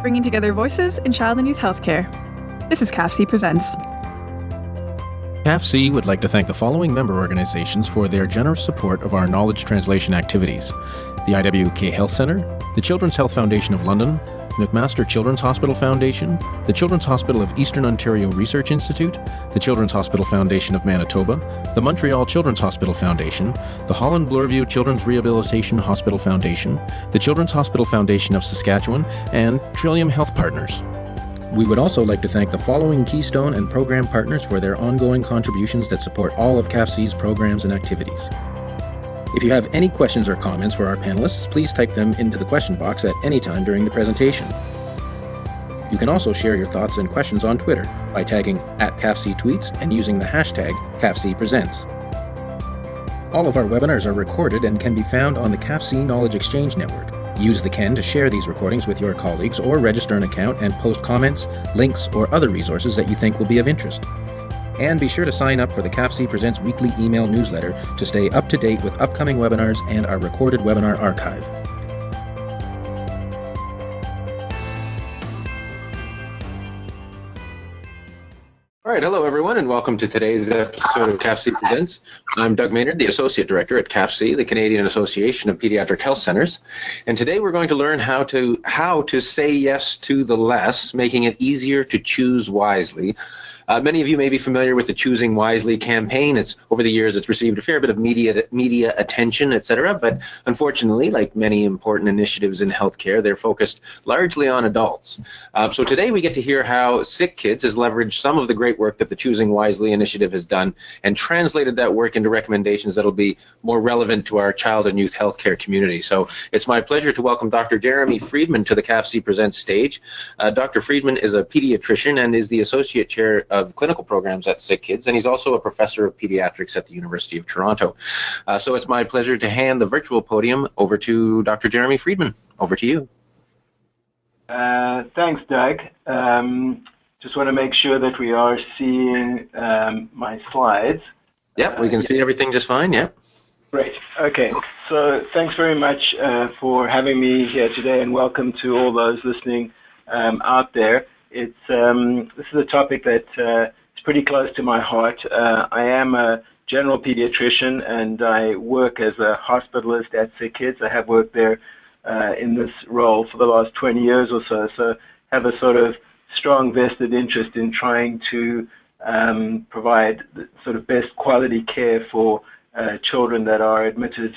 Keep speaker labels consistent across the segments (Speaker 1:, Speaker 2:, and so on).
Speaker 1: bringing together voices in child and youth healthcare. This is CAFC Presents.
Speaker 2: CAFC would like to thank the following member organizations for their generous support of our knowledge translation activities: the IWK Health Centre, the Children's Health Foundation of London, McMaster Children's Hospital Foundation, the Children's Hospital of Eastern Ontario Research Institute, the Children's Hospital Foundation of Manitoba, the Montreal Children's Hospital Foundation, the Holland Bloorview Children's Rehabilitation Hospital Foundation, the Children's Hospital Foundation of Saskatchewan, and Trillium Health Partners. We would also like to thank the following Keystone and program partners for their ongoing contributions that support all of CAFC's programs and activities. If you have any questions or comments for our panelists, please type them into the question box at any time during the presentation. You can also share your thoughts and questions on Twitter by tagging @CAFCTweets and using the hashtag CAFCPresents. All of our webinars are recorded and can be found on the CAFC Knowledge Exchange Network. Use the CAN to share these recordings with your colleagues or register an account and post comments, links, or other resources that you think will be of interest. And be sure to sign up for the CAFC Presents weekly email newsletter to stay up to date with upcoming webinars and our recorded webinar archive.
Speaker 3: All right, hello everyone, and welcome to today's episode of CAFC Presents. I'm Doug Maynard, the Associate Director at CAFC, the Canadian Association of Pediatric Health Centers. And today we're going to learn how to say yes to the less, making it easier to choose wisely. Many of you may be familiar with the Choosing Wisely campaign. Over the years, it's received a fair bit of media attention, etc. But unfortunately, like many important initiatives in healthcare, they're focused largely on adults. So today we get to hear how SickKids has leveraged some of the great work that the Choosing Wisely initiative has done and translated that work into recommendations that'll be more relevant to our child and youth healthcare community. So it's my pleasure to welcome Dr. Jeremy Friedman to the CAFC Presents stage. Dr. Friedman is a pediatrician and is the Associate Chair of Clinical Programs at SickKids, and he's also a professor of pediatrics at the University of Toronto. So it's my pleasure to hand the virtual podium over to Dr. Jeremy Friedman. Over to you.
Speaker 4: Thanks, Doug. Just want to make sure that we are seeing my slides.
Speaker 3: Yep, we can see everything just fine, yep.
Speaker 4: Great. Okay, so thanks very much for having me here today, and welcome to all those listening out there. This is a topic that is pretty close to my heart. I am a general pediatrician and I work as a hospitalist at SickKids. I have worked there in this role for the last 20 years or so have a sort of strong vested interest in trying to provide the sort of best quality care for children that are admitted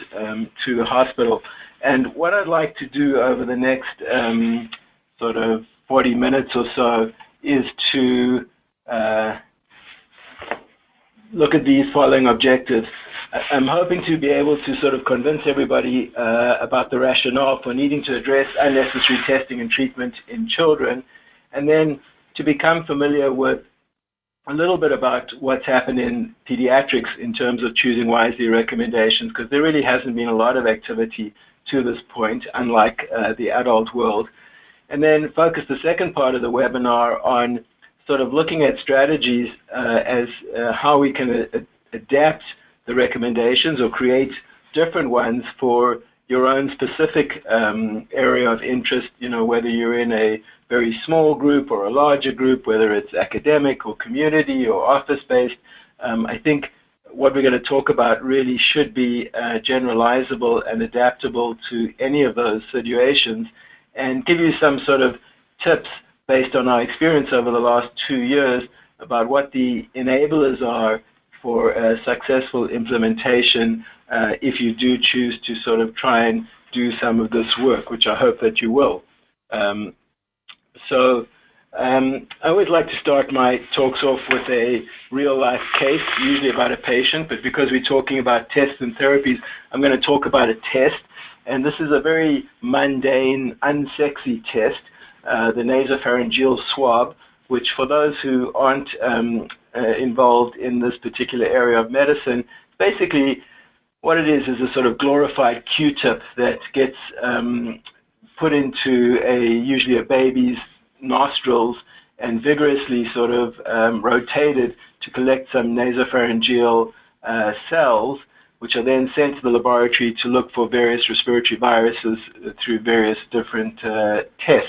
Speaker 4: to the hospital. And what I'd like to do over the next sort of 40 minutes or so is to look at these following objectives. I'm hoping to be able to sort of convince everybody about the rationale for needing to address unnecessary testing and treatment in children, and then to become familiar with a little bit about what's happened in pediatrics in terms of choosing wisely recommendations, because there really hasn't been a lot of activity to this point, unlike the adult world. And then focus the second part of the webinar on sort of looking at strategies as how we can adapt the recommendations or create different ones for your own specific area of interest, whether you're in a very small group or a larger group, whether it's academic or community or office-based. I think what we're going to talk about really should be generalizable and adaptable to any of those situations, and give you some sort of tips based on our experience over the last 2 years about what the enablers are for a successful implementation if you do choose to sort of try and do some of this work, which I hope that you will. I always like to start my talks off with a real-life case, usually about a patient, but because we're talking about tests and therapies, I'm going to talk about a test. And this is a very mundane, unsexy test, the nasopharyngeal swab, which for those who aren't involved in this particular area of medicine, basically what it is a sort of glorified Q-tip that gets put into usually a baby's nostrils and vigorously sort of rotated to collect some nasopharyngeal cells, which are then sent to the laboratory to look for various respiratory viruses through various different tests.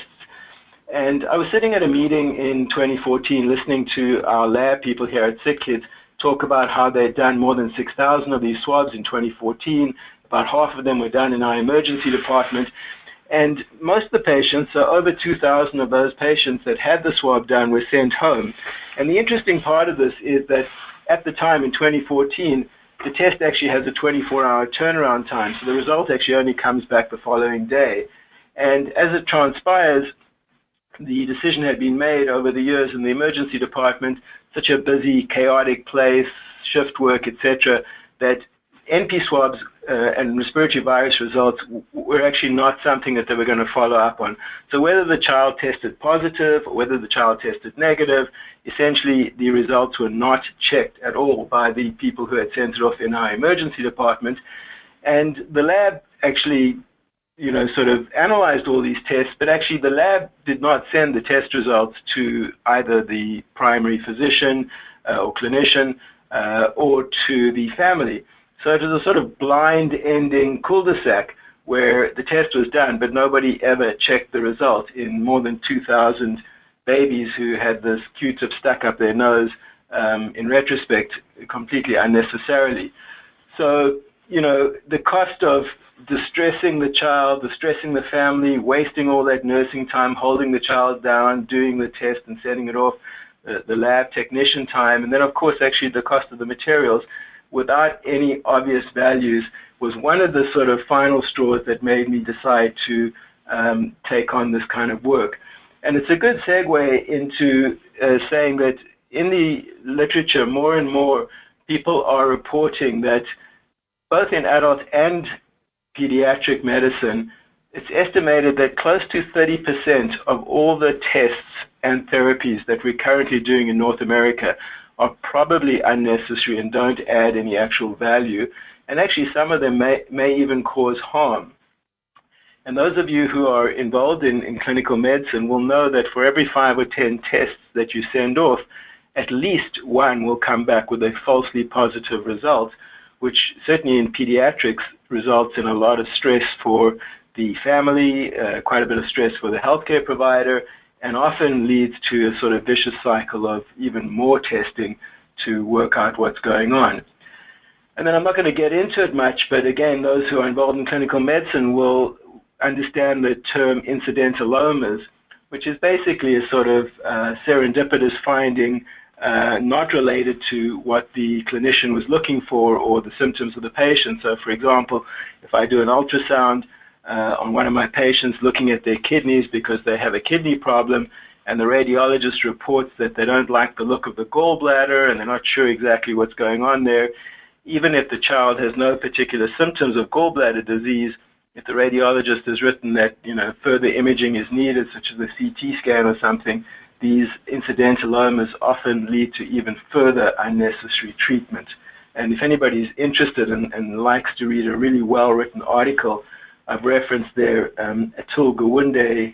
Speaker 4: And I was sitting at a meeting in 2014 listening to our lab people here at SickKids talk about how they'd done more than 6,000 of these swabs in 2014. About half of them were done in our emergency department. And most of the patients, so over 2,000 of those patients that had the swab done, were sent home. And the interesting part of this is that at the time in 2014, the test actually has a 24-hour turnaround time. So the result actually only comes back the following day. And as it transpires, the decision had been made over the years in the emergency department, such a busy, chaotic place, shift work, etc., that NP swabs and respiratory virus results were actually not something that they were going to follow up on. So whether the child tested positive or whether the child tested negative, essentially the results were not checked at all by the people who had sent it off in our emergency department. And the lab actually sort of analyzed all these tests, but actually the lab did not send the test results to either the primary physician or clinician or to the family. So it was a sort of blind-ending cul-de-sac where the test was done, but nobody ever checked the result in more than 2,000 babies who had this Q-tip stuck up their nose, in retrospect, completely unnecessarily. So, the cost of distressing the child, distressing the family, wasting all that nursing time, holding the child down, doing the test and sending it off, the lab technician time, and then, of course, actually the cost of the materials, without any obvious values, was one of the sort of final straws that made me decide to take on this kind of work. And it's a good segue into saying that in the literature, more and more people are reporting that both in adult and pediatric medicine, it's estimated that close to 30% of all the tests and therapies that we're currently doing in North America are probably unnecessary and don't add any actual value. And actually, some of them may even cause harm. And those of you who are involved in clinical medicine will know that for every 5 or 10 tests that you send off, at least one will come back with a falsely positive result, which certainly in pediatrics results in a lot of stress for the family, quite a bit of stress for the healthcare provider, and often leads to a sort of vicious cycle of even more testing to work out what's going on. And then I'm not going to get into it much, but again, those who are involved in clinical medicine will understand the term incidentalomas, which is basically a sort of serendipitous finding not related to what the clinician was looking for or the symptoms of the patient. So, for example, if I do an ultrasound on one of my patients looking at their kidneys because they have a kidney problem, and the radiologist reports that they don't like the look of the gallbladder and they're not sure exactly what's going on there, even if the child has no particular symptoms of gallbladder disease, if the radiologist has written that further imaging is needed, such as a CT scan or something, these incidentalomas often lead to even further unnecessary treatment. And if anybody's interested and likes to read a really well-written article, I've referenced there Atul Gawande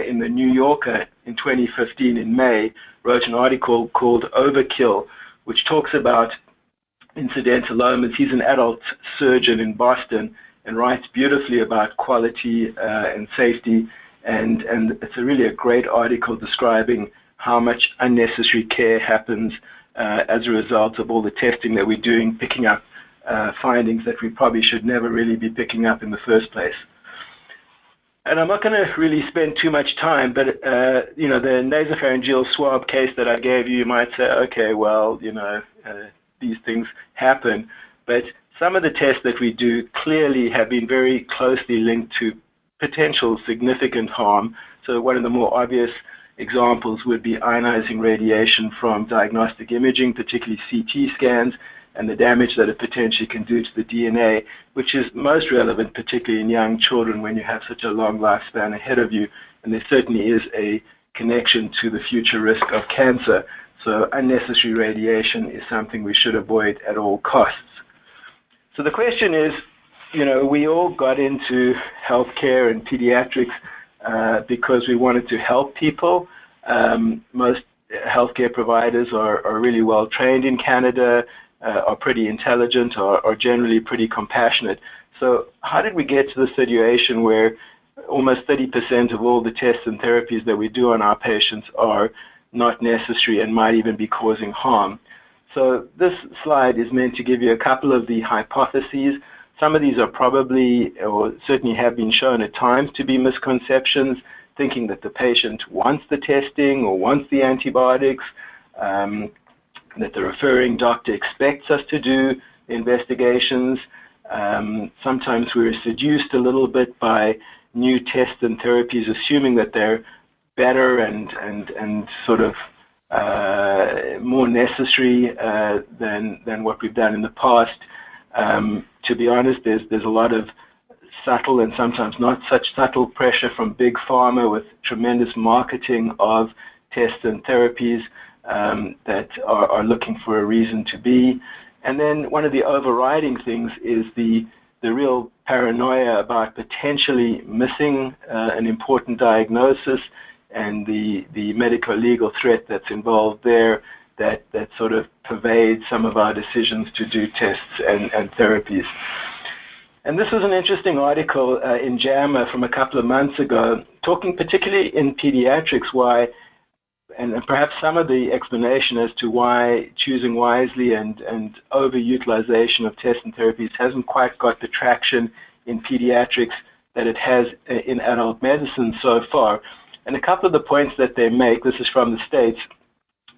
Speaker 4: in the New Yorker in 2015 in May wrote an article called Overkill, which talks about incidentalomas. He's an adult surgeon in Boston and writes beautifully about quality and safety, and it's really a great article describing how much unnecessary care happens as a result of all the testing that we're doing, picking up findings that we probably should never really be picking up in the first place. And I'm not going to really spend too much time, but the nasopharyngeal swab case that I gave you, you might say, okay, well, these things happen, but some of the tests that we do clearly have been very closely linked to potential significant harm. So one of the more obvious examples would be ionizing radiation from diagnostic imaging, particularly CT scans, and the damage that it potentially can do to the DNA, which is most relevant, particularly in young children when you have such a long lifespan ahead of you. And there certainly is a connection to the future risk of cancer. So unnecessary radiation is something we should avoid at all costs. So the question is, we all got into healthcare and pediatrics because we wanted to help people. Most healthcare providers are really well trained in Canada, are pretty intelligent, are generally pretty compassionate. So how did we get to the situation where almost 30% of all the tests and therapies that we do on our patients are not necessary and might even be causing harm. So this slide is meant to give you a couple of the hypotheses. Some of these are probably, or certainly have been shown at times, to be misconceptions, thinking that the patient wants the testing or wants the antibiotics, that the referring doctor expects us to do investigations. Sometimes we're seduced a little bit by new tests and therapies, assuming that they're better and sort of more necessary than what we've done in the past. To be honest, there's a lot of subtle and sometimes not such subtle pressure from big pharma with tremendous marketing of tests and therapies that are looking for a reason to be. And then one of the overriding things is the real paranoia about potentially missing an important diagnosis and the medico-legal threat that's involved there that sort of pervades some of our decisions to do tests and therapies. And this was an interesting article in JAMA from a couple of months ago, talking particularly in pediatrics why, and perhaps some of the explanation as to why choosing wisely and overutilization of tests and therapies hasn't quite got the traction in pediatrics that it has in adult medicine so far. And a couple of the points that they make, this is from the States,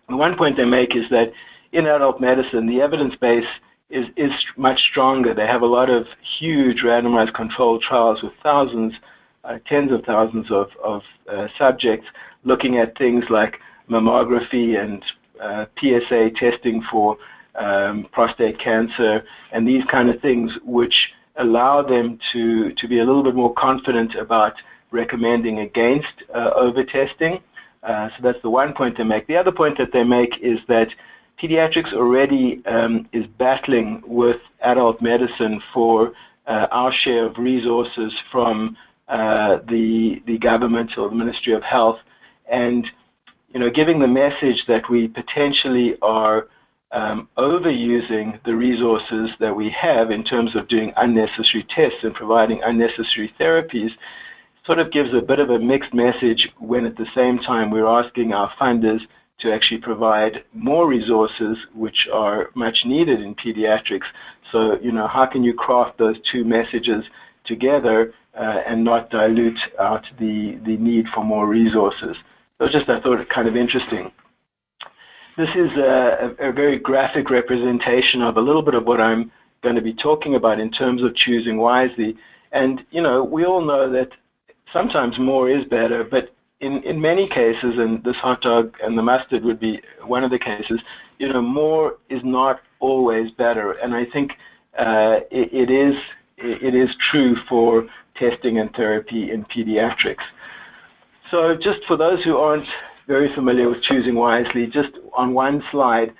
Speaker 4: the one point they make is that in adult medicine, the evidence base is much stronger. They have a lot of huge randomized controlled trials with thousands, tens of thousands of subjects looking at things like mammography and PSA testing for prostate cancer and these kind of things, which allow them to be a little bit more confident about recommending against over-testing. So that's the one point they make. The other point that they make is that pediatrics already is battling with adult medicine for our share of resources from the government or the Ministry of Health, and giving the message that we potentially are overusing the resources that we have in terms of doing unnecessary tests and providing unnecessary therapies sort of gives a bit of a mixed message when at the same time we're asking our funders to actually provide more resources which are much needed in pediatrics. So, how can you craft those two messages together and not dilute out the need for more resources? So I thought it kind of interesting. This is a very graphic representation of a little bit of what I'm going to be talking about in terms of choosing wisely. And, we all know that sometimes more is better, but in many cases, and this hot dog and the mustard would be one of the cases, more is not always better. And I think it is true for testing and therapy in pediatrics. So just for those who aren't very familiar with choosing wisely, just on one slide,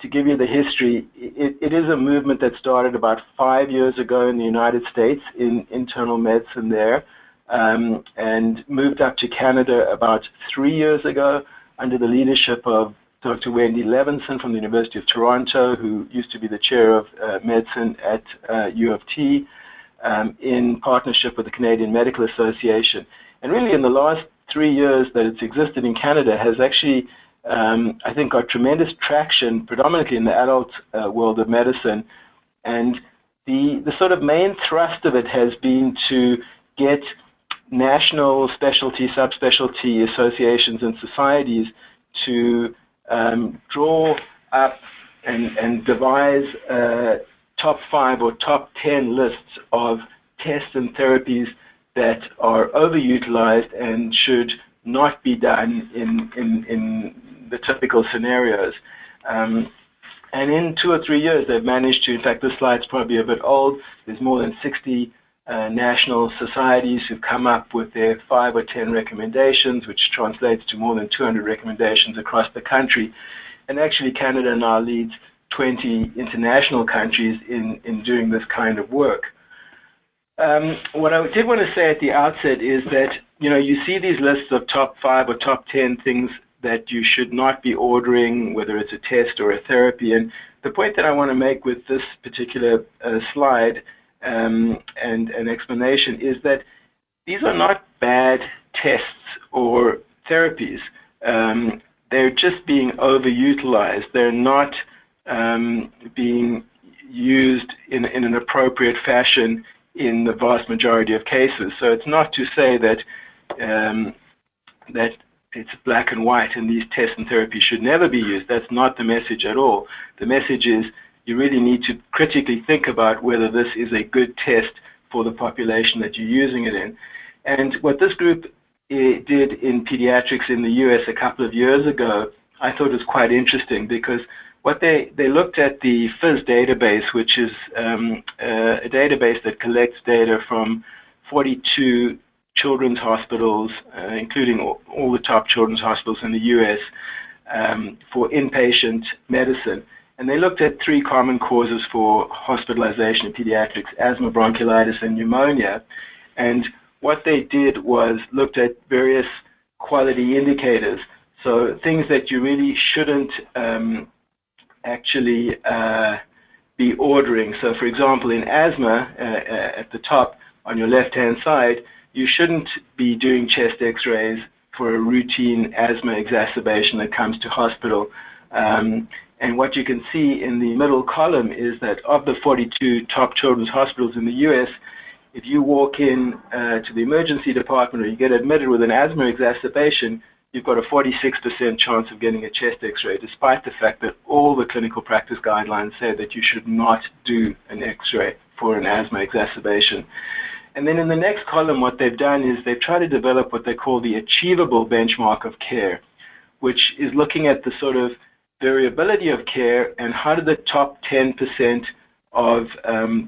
Speaker 4: to give you the history, it is a movement that started about 5 years ago in the United States in internal medicine there, and moved up to Canada about 3 years ago under the leadership of Dr. Wendy Levinson from the University of Toronto, who used to be the chair of medicine at U of T, in partnership with the Canadian Medical Association. And really in the last 3 years that it's existed in Canada has actually, I think, got tremendous traction, predominantly in the adult world of medicine. And the sort of main thrust of it has been to get national specialty, subspecialty associations and societies to draw up and devise top 5 or top 10 lists of tests and therapies that are overutilized and should not be done in the typical scenarios. And in 2 or 3 years, they've managed to, in fact, this slide's probably a bit old, there's more than 60 national societies who've come up with their 5 or 10 recommendations, which translates to more than 200 recommendations across the country. And actually, Canada now leads 20 international countries in doing this kind of work. What I did want to say at the outset is that, you see these lists of top 5 or top 10 things that you should not be ordering, whether it's a test or a therapy. And the point that I want to make with this particular slide and an explanation is that these are not bad tests or therapies. They're just being overutilized. They're not being used in an appropriate fashion in the vast majority of cases. So it's not to say that that it's black and white and these tests and therapies should never be used. That's not the message at all. The message is you really need to critically think about whether this is a good test for the population that you're using it in. And what this group did in pediatrics in the US a couple of years ago, I thought was quite interesting, because what they looked at the FIS database, which is a database that collects data from 42 children's hospitals, including all the top children's hospitals in the US, for inpatient medicine. And they looked at 3 common causes for hospitalization in pediatrics: asthma, bronchiolitis, and pneumonia. And what they did was looked at various quality indicators, so things that you really shouldn't actually be ordering. So for example, in asthma, at the top on your left-hand side, you shouldn't be doing chest x-rays for a routine asthma exacerbation that comes to hospital. And what you can see in the middle column is that of the 42 top children's hospitals in the US, if you walk in to the emergency department or you get admitted with an asthma exacerbation, you've got a 46% chance of getting a chest x-ray, despite the fact that all the clinical practice guidelines say that you should not do an x-ray for an asthma exacerbation. And then in the next column, what they've done is they've tried to develop what they call the achievable benchmark of care, which is looking at the sort of variability of care and how do the top 10% of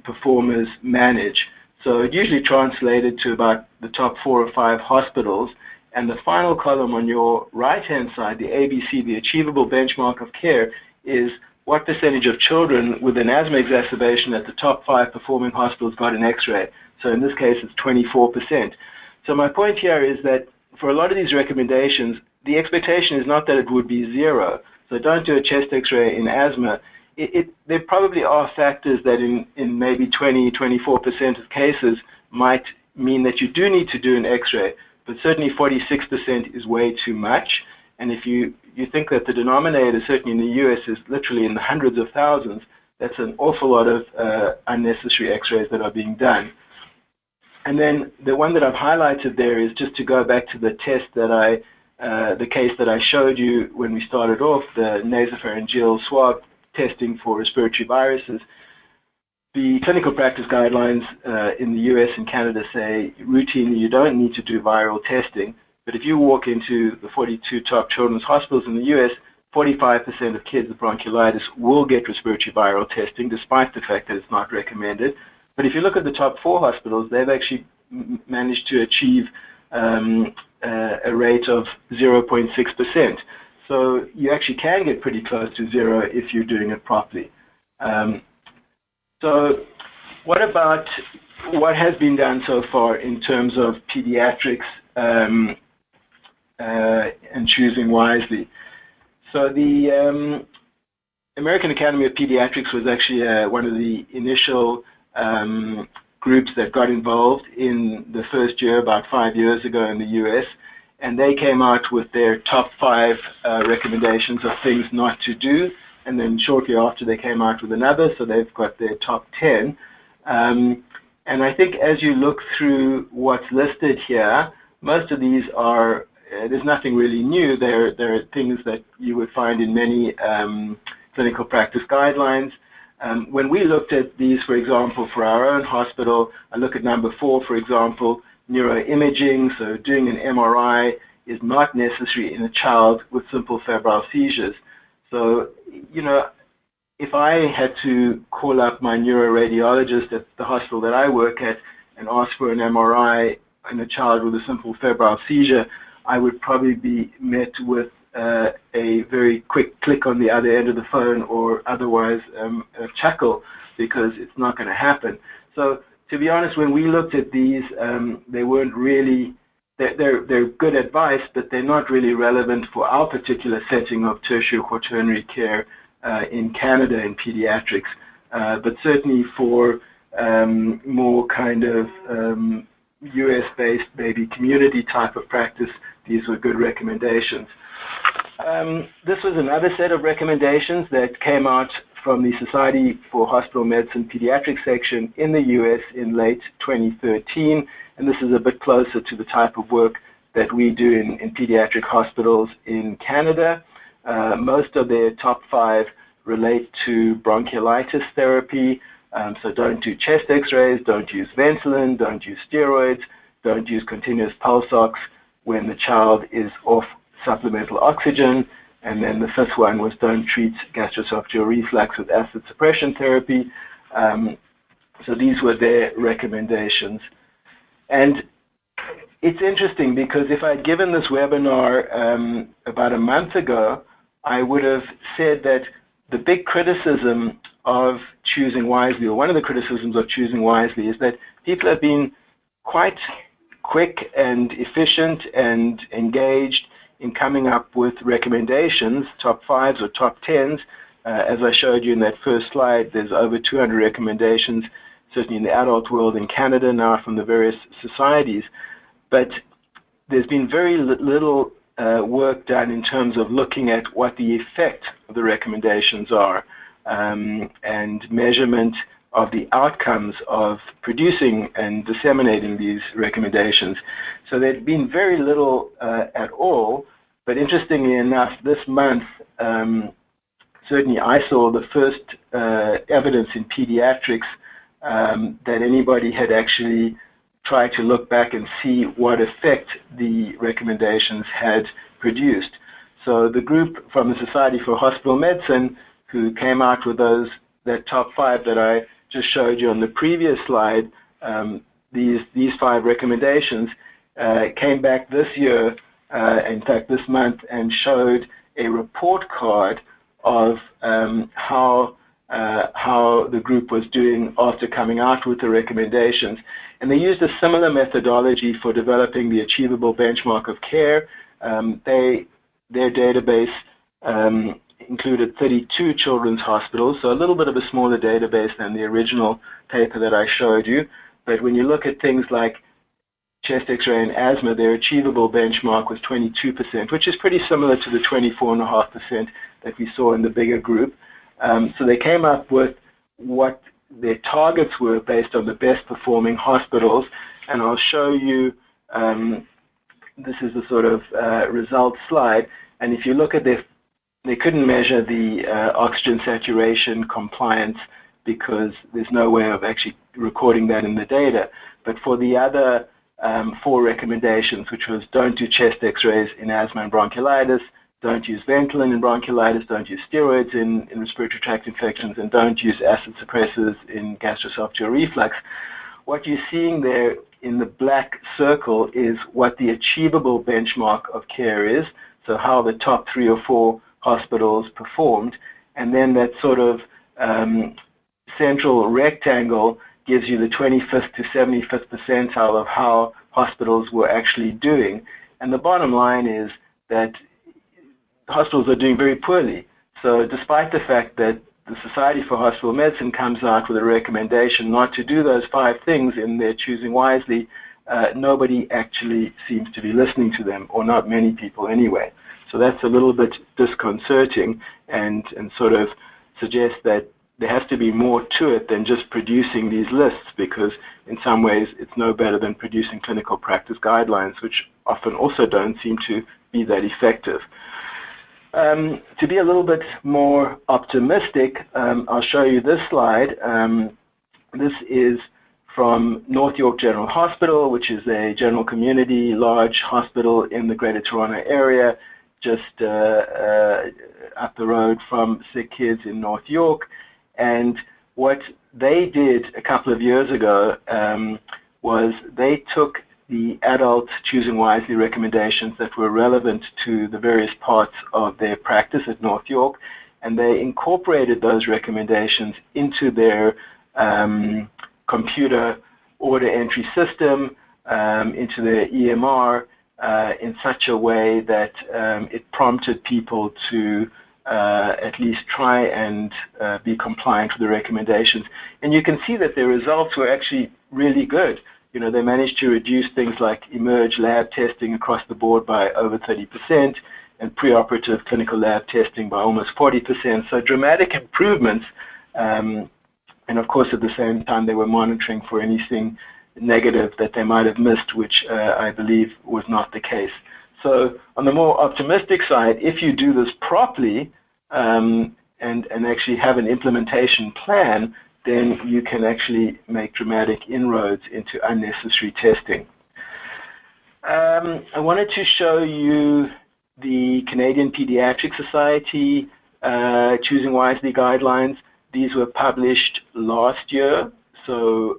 Speaker 4: performers manage. So it usually translated to about the top 4 or 5 hospitals. And the final column on your right-hand side, the ABC, the achievable benchmark of care, is what percentage of children with an asthma exacerbation at the top 5 performing hospitals got an x-ray. So in this case, it's 24%. So my point here is that for a lot of these recommendations, the expectation is not that it would be 0. So don't do a chest x-ray in asthma. There probably are factors that in maybe 20-24% of cases might mean that you do need to do an x-ray, but certainly 46% is way too much. And if you think that the denominator, certainly in the US, is literally in the hundreds of thousands, that's an awful lot of unnecessary x-rays that are being done. And then the one that I've highlighted there is just to go back to the test that the case that I showed you when we started off, the nasopharyngeal swab testing for respiratory viruses. The clinical practice guidelines in the US and Canada say routinely you don't need to do viral testing, but if you walk into the 42 top children's hospitals in the US, 45% of kids with bronchiolitis will get respiratory viral testing, despite the fact that it's not recommended. But if you look at the top 4 hospitals, they've actually managed to achieve a rate of 0.6%. So you actually can get pretty close to 0 if you're doing it properly. So what about what has been done so far in terms of pediatrics and choosing wisely? So the American Academy of Pediatrics was actually one of the initial groups that got involved in the first year about 5 years ago in the US, and they came out with their top 5 recommendations of things not to do, and then shortly after they came out with another, so they've got their top 10. And I think as you look through what's listed here, most of these are, there's nothing really new. There are things that you would find in many clinical practice guidelines. When we looked at these, for example, for our own hospital, I look at number 4, for example, neuroimaging. So doing an MRI is not necessary in a child with simple febrile seizures. So, you know, if I had to call up my neuroradiologist at the hospital that I work at and ask for an MRI in a child with a simple febrile seizure, I would probably be met with a very quick click on the other end of the phone, or otherwise a chuckle, because it's not going to happen. So to be honest, when we looked at these, they weren't really, they're good advice, but they're not really relevant for our particular setting of tertiary quaternary care in Canada in pediatrics, but certainly for more kind of US-based, maybe community type of practice, these were good recommendations. This was another set of recommendations that came out from the Society for Hospital Medicine Pediatric section in the US in late 2013, and this is a bit closer to the type of work that we do in pediatric hospitals in Canada. Most of their top 5 relate to bronchiolitis therapy, so don't do chest x-rays, don't use Ventolin, don't use steroids, don't use continuous pulse ox when the child is off supplemental oxygen. And then the 5th one was don't treat gastroesophageal reflux with acid suppression therapy. So these were their recommendations. And it's interesting because if I'd given this webinar about a month ago, I would have said that the big criticism of choosing wisely, or one of the criticisms of choosing wisely, is that people have been quite quick and efficient and engaged in coming up with recommendations, top 5s or top 10s. As I showed you in that first slide, there's over 200 recommendations, certainly in the adult world in Canada now from the various societies. But there's been very little work done in terms of looking at what the effect of the recommendations are and measurement of the outcomes of producing and disseminating these recommendations. So there's been very little at all, but interestingly enough, this month, certainly I saw the first evidence in Pediatrics that anybody had actually tried to look back and see what effect the recommendations had produced. So the group from the Society for Hospital Medicine who came out with that top 5 that I just showed you on the previous slide, these 5 recommendations came back this year, in fact this month, and showed a report card of how the group was doing after coming out with the recommendations. And they used a similar methodology for developing the achievable benchmark of care. Their database included 32 children's hospitals, so a little bit of a smaller database than the original paper that I showed you. But when you look at things like chest x-ray and asthma, their achievable benchmark was 22%, which is pretty similar to the 24.5% that we saw in the bigger group. So they came up with what their targets were based on the best performing hospitals, and I'll show you, this is the sort of results slide, and if you look at they couldn't measure the oxygen saturation compliance because there's no way of actually recording that in the data. But for the other 4 recommendations, which was don't do chest x-rays in asthma and bronchiolitis, don't use Ventolin in bronchiolitis, don't use steroids in respiratory tract infections, and don't use acid suppressors in gastroesophageal reflux, what you're seeing there in the black circle is what the achievable benchmark of care is, so how the top 3 or 4 hospitals performed, and then that sort of central rectangle gives you the 25th to 75th percentile of how hospitals were actually doing. And the bottom line is that hospitals are doing very poorly. So despite the fact that the Society for Hospital Medicine comes out with a recommendation not to do those 5 things in their choosing wisely, nobody actually seems to be listening to them, or not many people anyway. So that's a little bit disconcerting and sort of suggests that there has to be more to it than just producing these lists, because in some ways it's no better than producing clinical practice guidelines, which often also don't seem to be that effective. To be a little bit more optimistic, I'll show you this slide. This is from North York General Hospital, which is a general community large hospital in the Greater Toronto area, just up the road from SickKids in North York. And what they did a couple of years ago was they took the adult choosing wisely recommendations that were relevant to the various parts of their practice at North York, and they incorporated those recommendations into their computer order entry system, into their EMR, in such a way that it prompted people to at least try and be compliant with the recommendations. And you can see that their results were actually really good. they managed to reduce things like emerge lab testing across the board by over 30% and preoperative clinical lab testing by almost 40%. So dramatic improvements. And of course, at the same time, they were monitoring for anything negative that they might have missed, which I believe was not the case. So on the more optimistic side, if you do this properly and actually have an implementation plan, then you can actually make dramatic inroads into unnecessary testing. I wanted to show you the Canadian Pediatric Society Choosing Wisely guidelines. These were published last year, so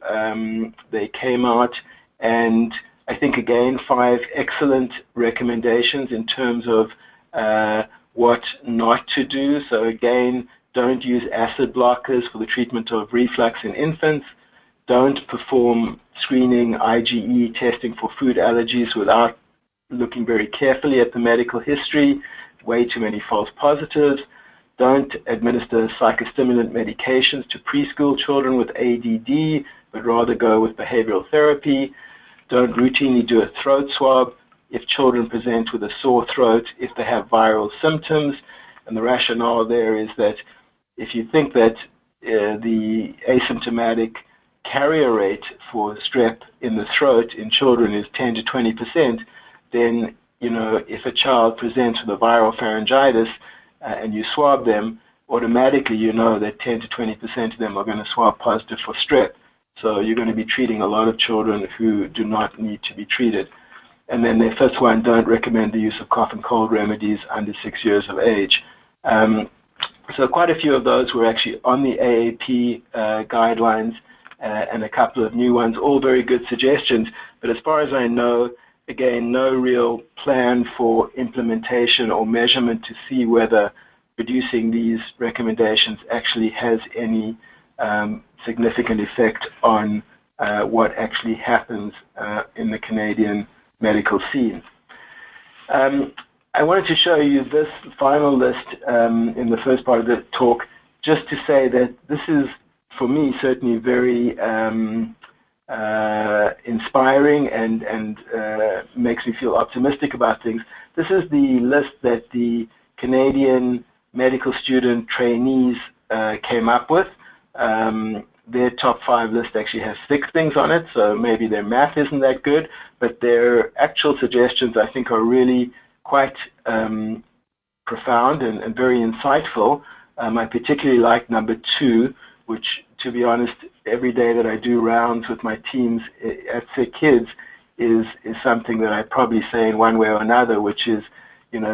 Speaker 4: they came out, and I think, again, 5 excellent recommendations in terms of what not to do. So again, don't use acid blockers for the treatment of reflux in infants. Don't perform screening IgE testing for food allergies without looking very carefully at the medical history. Way too many false positives. Don't administer psychostimulant medications to preschool children with ADD, but rather go with behavioral therapy. Don't routinely do a throat swab if children present with a sore throat if they have viral symptoms. And the rationale there is that if you think that the asymptomatic carrier rate for strep in the throat in children is 10 to 20%, then, if a child presents with a viral pharyngitis and you swab them, automatically you know that 10 to 20% of them are going to swab positive for strep. So you're going to be treating a lot of children who do not need to be treated. And then the first one, don't recommend the use of cough and cold remedies under 6 years of age. So quite a few of those were actually on the AAP guidelines and a couple of new ones, all very good suggestions. But as far as I know, again, no real plan for implementation or measurement to see whether producing these recommendations actually has any significant effect on what actually happens in the Canadian medical scene. I wanted to show you this final list in the first part of the talk, just to say that this is, for me, certainly very inspiring and makes me feel optimistic about things. This is the list that the Canadian medical student trainees came up with. Their top 5 list actually has 6 things on it, so maybe their math isn't that good, but their actual suggestions, I think, are really quite profound and very insightful. I particularly like number 2, which, to be honest, every day that I do rounds with my teams at SickKids is something that I probably say in one way or another, which is,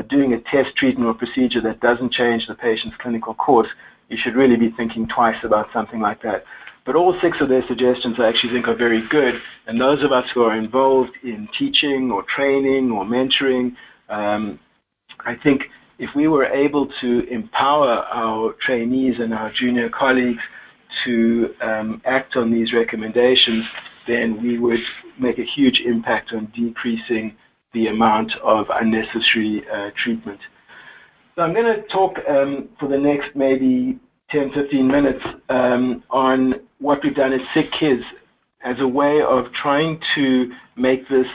Speaker 4: doing a test, treatment, or procedure that doesn't change the patient's clinical course, you should really be thinking twice about something like that. But all 6 of their suggestions I actually think are very good, and those of us who are involved in teaching or training or mentoring, I think if we were able to empower our trainees and our junior colleagues to act on these recommendations, then we would make a huge impact on decreasing the amount of unnecessary treatment. So I'm going to talk for the next maybe 10, 15 minutes on what we've done at SickKids as a way of trying to make this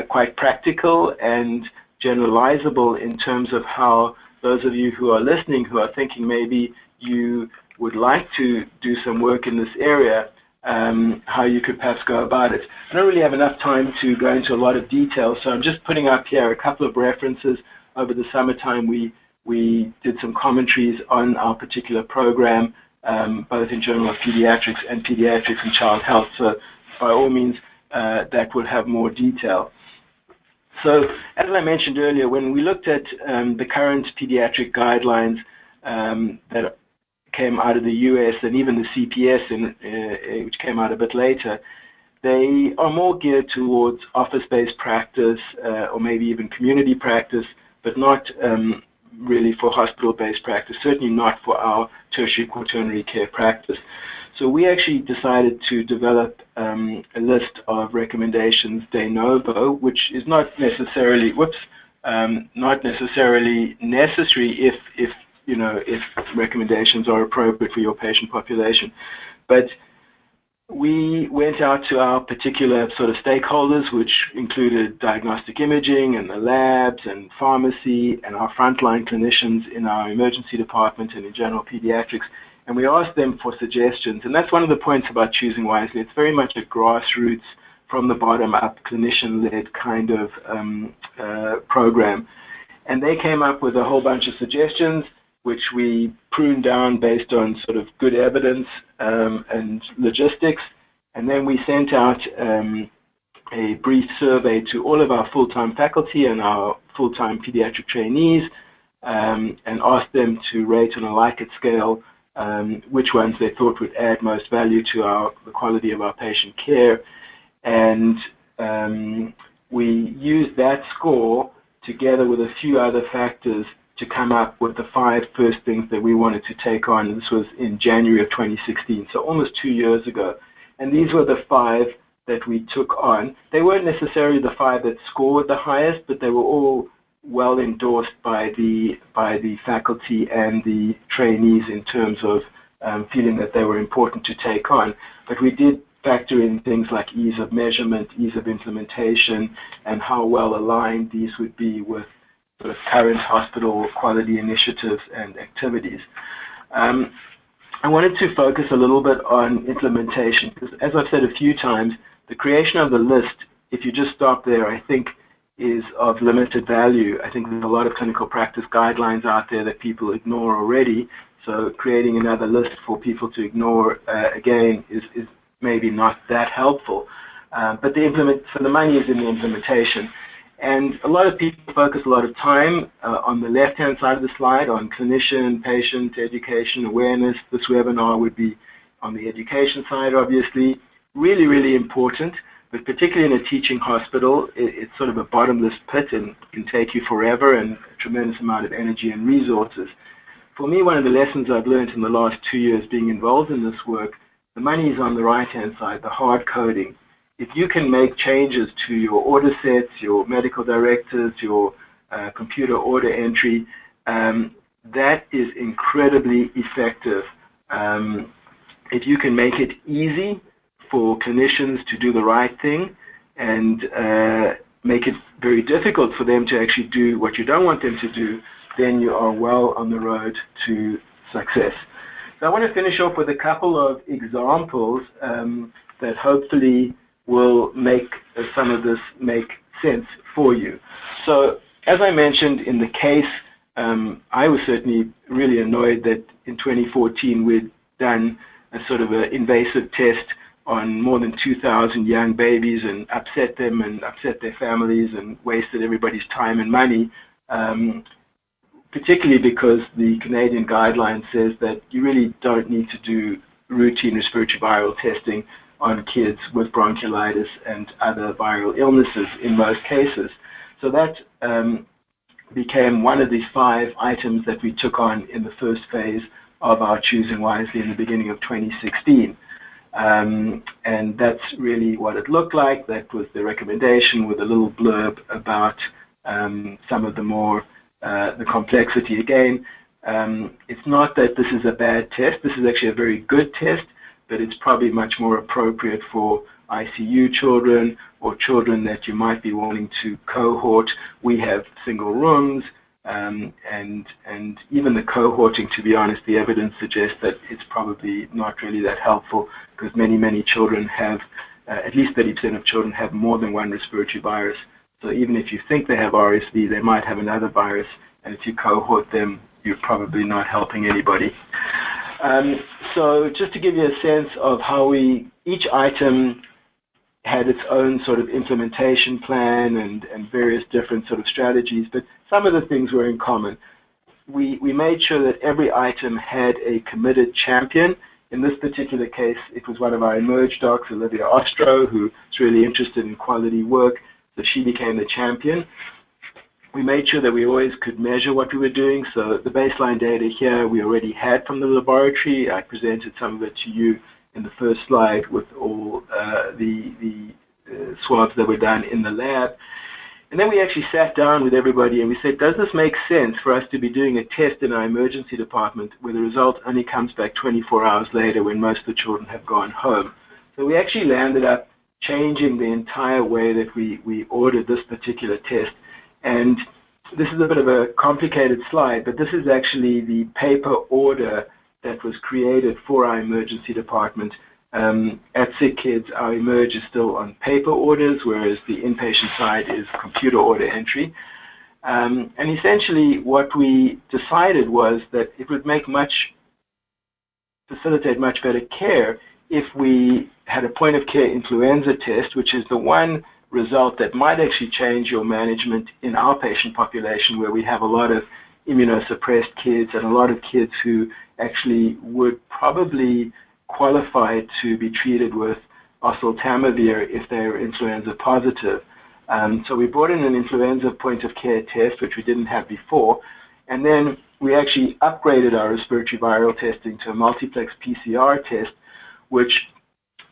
Speaker 4: quite practical and generalizable in terms of how those of you who are listening, who are thinking maybe you would like to do some work in this area, how you could perhaps go about it. I don't really have enough time to go into a lot of detail, so I'm just putting up here a couple of references. Over the summertime, we did some commentaries on our particular program, both in Journal of Pediatrics and Pediatrics and Child Health, so by all means, that would have more detail. So, as I mentioned earlier, when we looked at the current pediatric guidelines that came out of the US and even the CPS, which came out a bit later, they are more geared towards office-based practice or maybe even community practice, but not really for hospital-based practice, certainly not for our tertiary quaternary care practice. So we actually decided to develop a list of recommendations de novo, which is not necessarily necessary if recommendations are appropriate for your patient population. But we went out to our particular sort of stakeholders, which included diagnostic imaging and the labs and pharmacy and our frontline clinicians in our emergency department and in general pediatrics, and we asked them for suggestions. And that's one of the points about choosing wisely. It's very much a grassroots, from the bottom up, clinician-led kind of program. And they came up with a whole bunch of suggestions, which we pruned down based on sort of good evidence and logistics. And then we sent out a brief survey to all of our full-time faculty and our full-time pediatric trainees and asked them to rate on a Likert scale which ones they thought would add most value to the quality of our patient care. And we used that score together with a few other factors to come up with the 5 first things that we wanted to take on. This was in January of 2016, so almost 2 years ago. And these were the 5 that we took on. They weren't necessarily the 5 that scored the highest, but they were all well endorsed by the faculty and the trainees in terms of feeling that they were important to take on. But we did factor in things like ease of measurement, ease of implementation, and how well aligned these would be with sort of current hospital quality initiatives and activities. I wanted to focus a little bit on implementation because, as I've said a few times, the creation of the list, if you just stop there, I think is of limited value. I think there's a lot of clinical practice guidelines out there that people ignore already, so creating another list for people to ignore, again, is maybe not that helpful. But so the money is in the implementation. And a lot of people focus a lot of time on the left-hand side of the slide on clinician, patient, education, awareness. This webinar would be on the education side, obviously. Really, really important, but particularly in a teaching hospital, it's sort of a bottomless pit and can take you forever and a tremendous amount of energy and resources. For me, one of the lessons I've learned in the last 2 years being involved in this work, the money is on the right-hand side, the hard coding. If you can make changes to your order sets, your medical directives, your computer order entry, that is incredibly effective. If you can make it easy for clinicians to do the right thing and make it very difficult for them to actually do what you don't want them to do, then you are well on the road to success. So I want to finish off with a couple of examples that hopefully will make some of this make sense for you. So as I mentioned in the case, I was certainly really annoyed that in 2014 we'd done a sort of an invasive test on more than 2,000 young babies and upset them and upset their families and wasted everybody's time and money, particularly because the Canadian guideline says that you really don't need to do routine respiratory viral testing on kids with bronchiolitis and other viral illnesses in most cases. So that became one of these 5 items that we took on in the first phase of our Choosing Wisely in the beginning of 2016. And that's really what it looked like. That was the recommendation with a little blurb about some of the more, the complexity. Again, it's not that this is a bad test. This is actually a very good test, but it's probably much more appropriate for ICU children or children that you might be wanting to cohort. We have single rooms, and even the cohorting, to be honest, the evidence suggests that it's probably not really that helpful because many children have, at least 30% of children have more than one respiratory virus. So even if you think they have RSV, they might have another virus, and if you cohort them, you're probably not helping anybody. So just to give you a sense of how each item had its own sort of implementation plan and various different sort of strategies, but some of the things were in common. We made sure that every item had a committed champion. In this particular case, it was one of our Emerge docs, Olivia Ostro, who's really interested in quality work, so she became the champion. We made sure that we always could measure what we were doing, so the baseline data here we already had from the laboratory. I presented some of it to you in the first slide with all the swabs that were done in the lab. And then we actually sat down with everybody and we said, does this make sense for us to be doing a test in our emergency department where the result only comes back 24 hours later when most of the children have gone home? So we actually landed up changing the entire way that we ordered this particular test. And this is a bit of a complicated slide, but this is actually the paper order that was created for our emergency department. At SickKids, our emerge is still on paper orders, whereas the inpatient side is computer order entry. And essentially what we decided was that it would facilitate much better care if we had a point of care influenza test, which is the one result that might actually change your management in our patient population, where we have a lot of immunosuppressed kids and a lot of kids who actually would probably qualify to be treated with oseltamivir if they are influenza positive. So we brought in an influenza point of care test, which we didn't have before, and then we actually upgraded our respiratory viral testing to a multiplex PCR test, which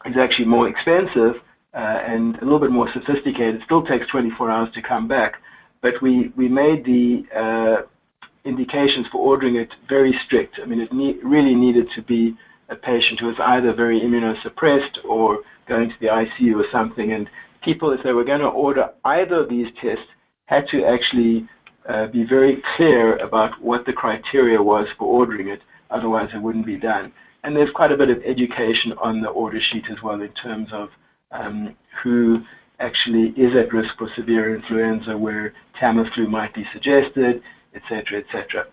Speaker 4: is actually more expensive and a little bit more sophisticated. It still takes 24 hours to come back, but we made the indications for ordering it very strict. I mean, it really needed to be a patient who was either very immunosuppressed or going to the ICU or something, and people, if they were going to order either of these tests, had to actually be very clear about what the criteria was for ordering it, otherwise it wouldn't be done. And there's quite a bit of education on the order sheet as well in terms of who actually is at risk for severe influenza, where Tamiflu might be suggested, etc., etc.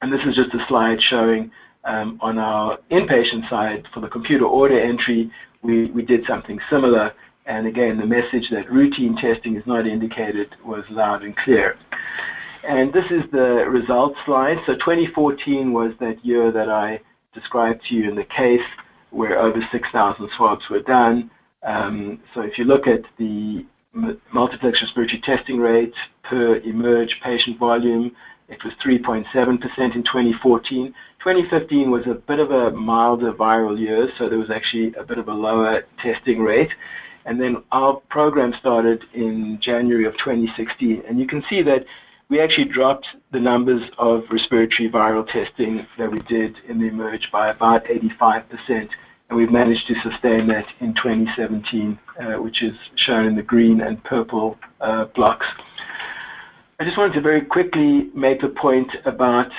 Speaker 4: And this is just a slide showing on our inpatient side for the computer order entry, we did something similar. And again, the message that routine testing is not indicated was loud and clear. And this is the results slide. So 2014 was that year that I described to you in the case, where over 6,000 swabs were done. So if you look at the multiplex respiratory testing rate per emerge patient volume, it was 3.7% in 2014. 2015 was a bit of a milder viral year, so there was actually a bit of a lower testing rate. And then our program started in January of 2016. And you can see that we actually dropped the numbers of respiratory viral testing that we did in the emerge by about 85%. And we've managed to sustain that in 2017, which is shown in the green and purple blocks. I just wanted to very quickly make a point about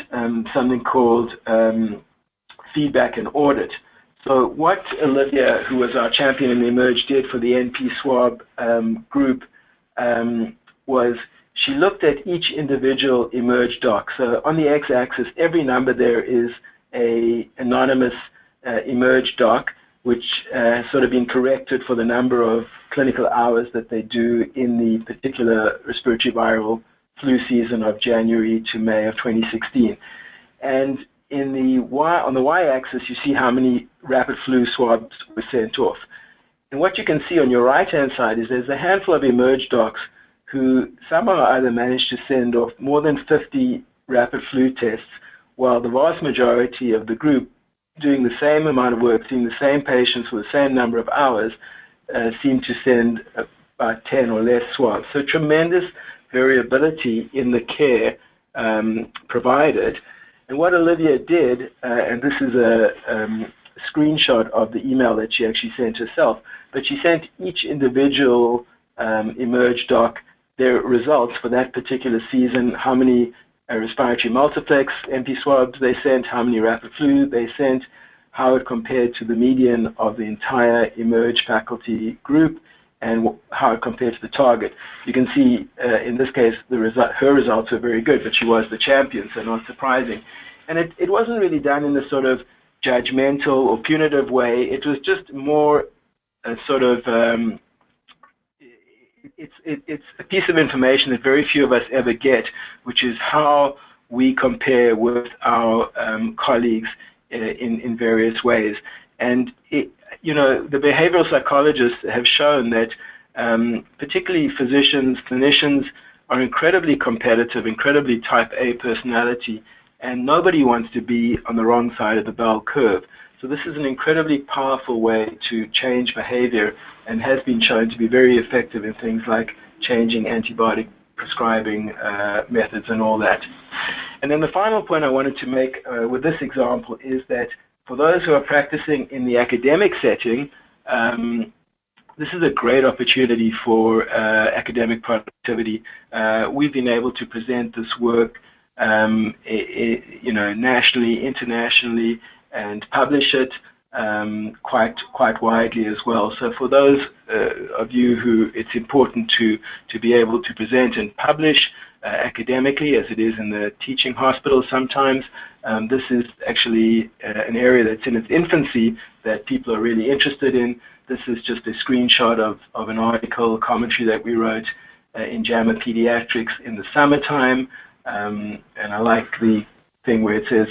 Speaker 4: something called feedback and audit. So what Olivia, who was our champion in the emerge, did for the NP swab group was she looked at each individual emerge doc. So on the x-axis, every number there is a anonymous emerge doc, which has sort of been corrected for the number of clinical hours that they do in the particular respiratory viral flu season of January to May of 2016. And on the y-axis, you see how many rapid flu swabs were sent off. And what you can see on your right-hand side is there's a handful of emerge docs who somehow either managed to send off more than 50 rapid flu tests, while the vast majority of the group doing the same amount of work, seeing the same patients for the same number of hours, seem to send about 10 or less swabs. So tremendous variability in the care provided. And what Olivia did, and this is a screenshot of the email that she actually sent herself, but she sent each individual emerge doc their results for that particular season, how many respiratory multiplex NP swabs they sent, how many rapid flu they sent, how it compared to the median of the entire emerge faculty group, and how it compared to the target. You can see in this case her results were very good, but she was the champion, so not surprising. And it wasn't really done in a sort of judgmental or punitive way. It was just more a sort of it's a piece of information that very few of us ever get, which is how we compare with our colleagues in various ways. And the behavioral psychologists have shown that particularly physicians, clinicians are incredibly competitive, incredibly type A personality, and nobody wants to be on the wrong side of the bell curve. So this is an incredibly powerful way to change behavior and has been shown to be very effective in things like changing antibiotic prescribing methods and all that. And then the final point I wanted to make with this example is that for those who are practicing in the academic setting, This is a great opportunity for academic productivity. We've been able to present this work, nationally, internationally, and publish it quite widely as well. So for those of you who it's important to be able to present and publish academically, as it is in the teaching hospital sometimes, this is actually an area that's in its infancy that people are really interested in. This is just a screenshot of an article commentary that we wrote in JAMA Pediatrics in the summertime. And I like the thing where it says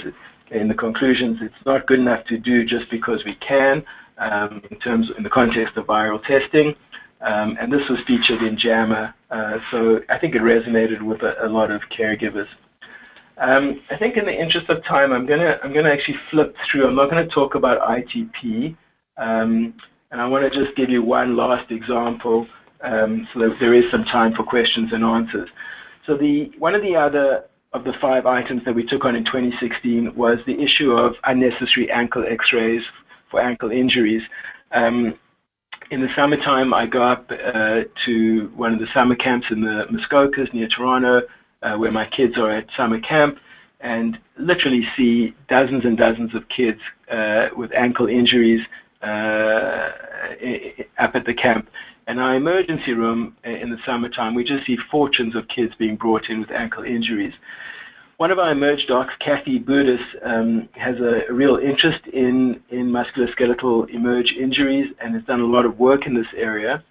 Speaker 4: in the conclusions, it's not good enough to do just because we can, in the context of viral testing. And this was featured in JAMA, so I think it resonated with a lot of caregivers. I think in the interest of time, I'm gonna actually flip through. I'm not going to talk about ITP. And I want to just give you one last example so that there is some time for questions and answers. So one of the other of the 5 items that we took on in 2016 was the issue of unnecessary ankle x-rays for ankle injuries. In the summertime, I go up to one of the summer camps in the Muskokas near Toronto, where my kids are at summer camp, and literally see dozens and dozens of kids with ankle injuries up at the camp. In our emergency room in the summertime, we just see fortunes of kids being brought in with ankle injuries. One of our emerge docs, Kathy Budis, has a real interest in musculoskeletal emerge injuries and has done a lot of work in this area.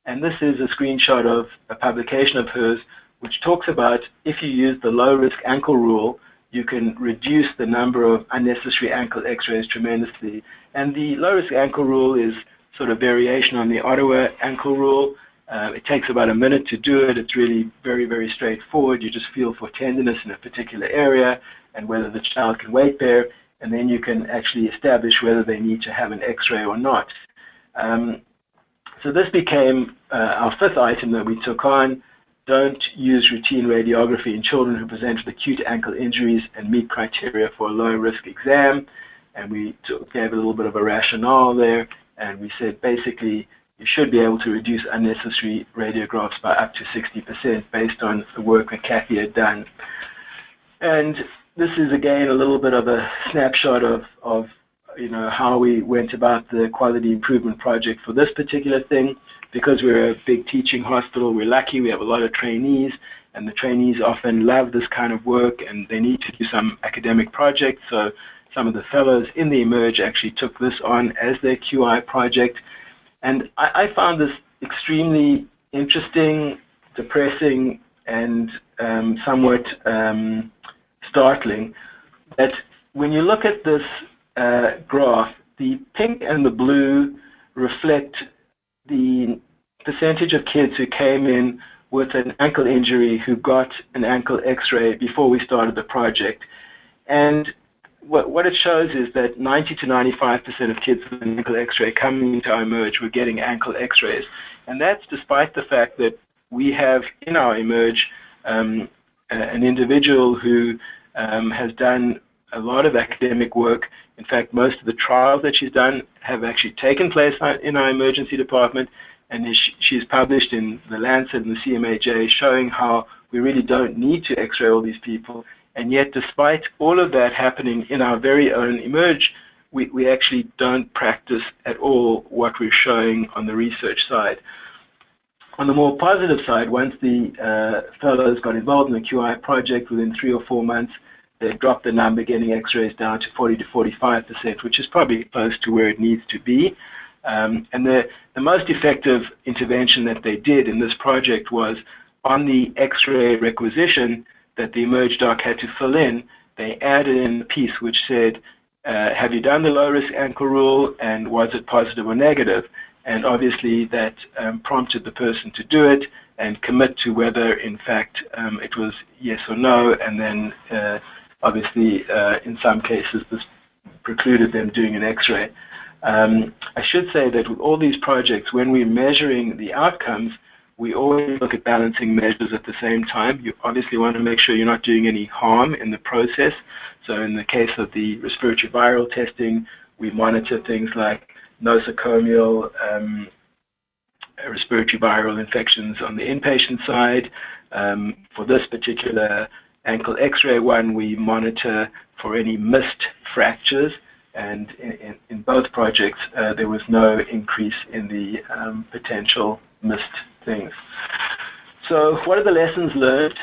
Speaker 4: And this is a screenshot of a publication of hers which talks about if you use the low-risk ankle rule, you can reduce the number of unnecessary ankle x-rays tremendously. And the low-risk ankle rule is sort of variation on the Ottawa ankle rule. It takes about a minute to do it. It's really very, very straightforward. You just feel for tenderness in a particular area and whether the child can weight bear, and then you can actually establish whether they need to have an x-ray or not. So this became our 5th item that we took on. Don't use routine radiography in children who present with acute ankle injuries and meet criteria for a low-risk exam. And we gave a little bit of a rationale there, and we said basically you should be able to reduce unnecessary radiographs by up to 60% based on the work that Kathy had done. And this is again a little bit of a snapshot of how we went about the quality improvement project for this particular thing. Because we're a big teaching hospital, we're lucky, we have a lot of trainees, and the trainees often love this kind of work and they need to do some academic projects. So some of the fellows in the emerge actually took this on as their QI project. And I found this extremely interesting, depressing, and somewhat startling that when you look at this graph, the pink and the blue reflect the percentage of kids who came in with an ankle injury who got an ankle x-ray before we started the project. And what it shows is that 90 to 95% of kids with an ankle x-ray coming into our emerge were getting ankle x-rays. And that's despite the fact that we have in our emerge an individual who has done a lot of academic work. In fact, most of the trials that she's done have actually taken place in our emergency department, and she's published in the Lancet and the CMAJ showing how we really don't need to x-ray all these people. And yet, despite all of that happening in our very own emerge, we actually don't practice at all what we're showing on the research side. On the more positive side, once the fellows got involved in the QI project, within 3 or 4 months, they dropped the number getting x-rays down to 40 to 45%, which is probably close to where it needs to be. And the most effective intervention that they did in this project was on the x-ray requisition that the emerge doc had to fill in, they added in a piece which said, have you done the low-risk ankle rule, and was it positive or negative? And obviously that prompted the person to do it and commit to whether, in fact, it was yes or no, and then obviously in some cases this precluded them doing an x-ray. I should say that with all these projects, when we're measuring the outcomes, we always look at balancing measures at the same time. You obviously want to make sure you're not doing any harm in the process. So in the case of the respiratory viral testing, we monitor things like nosocomial respiratory viral infections on the inpatient side. For this particular ankle x-ray one, we monitor for any missed fractures, and in both projects there was no increase in the potential missed things. So what are the lessons learned?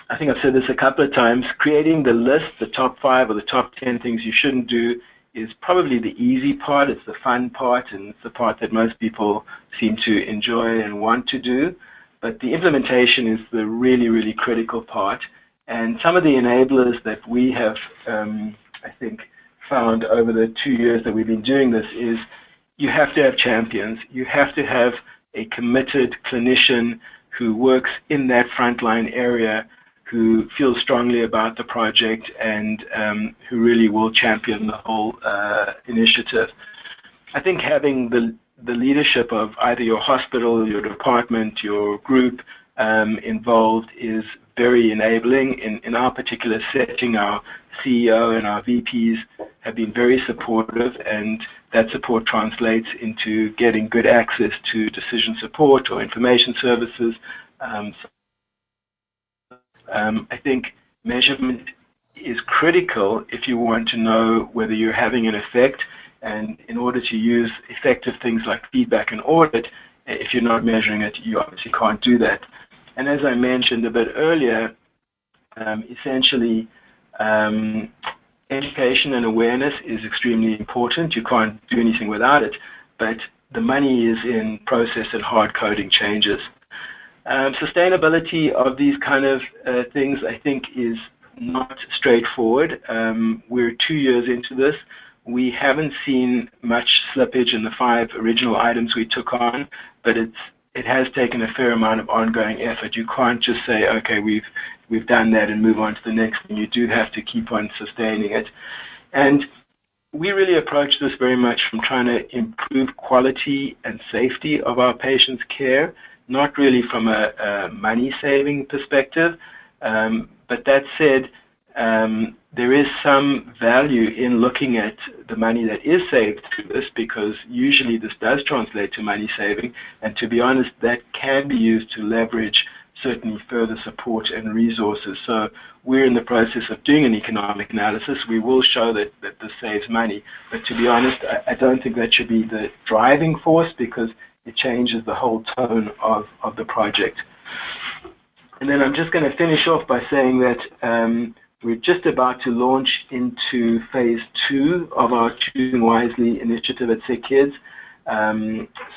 Speaker 4: I think I've said this a couple of times. Creating the list, the top 5 or the top 10 things you shouldn't do, is probably the easy part. It's the fun part, and it's the part that most people seem to enjoy and want to do. But the implementation is the really, really critical part. And some of the enablers that we have, I think, found over the 2 years that we've been doing this is you have to have champions. You have to have a committed clinician who works in that frontline area, who feels strongly about the project, and who really will champion the whole initiative. I think having the leadership of either your hospital, your department, your group involved is very enabling. In our particular setting, our CEO and our VPs have been very supportive, and that support translates into getting good access to decision support or information services. I think measurement is critical if you want to know whether you're having an effect, and in order to use effective things like feedback and audit, if you're not measuring it, you obviously can't do that. And as I mentioned a bit earlier, essentially education and awareness is extremely important. You can't do anything without it, but the money is in process and hard coding changes. Sustainability of these kind of things, I think, is not straightforward. We're 2 years into this. We haven't seen much slippage in the 5 original items we took on, but it has taken a fair amount of ongoing effort. You can't just say, okay, we've done that and move on to the next thing. You do have to keep on sustaining it. And we really approach this very much from trying to improve quality and safety of our patients' care, not really from a money-saving perspective. But that said, there is some value in looking at the money that is saved through this, because usually this does translate to money saving, and to be honest, that can be used to leverage certainly further support and resources. So we're in the process of doing an economic analysis. We will show that this saves money, but to be honest, I don't think that should be the driving force, because it changes the whole tone of the project. And then I'm just going to finish off by saying that we're just about to launch into phase 2 of our Choosing Wisely initiative at SickKids.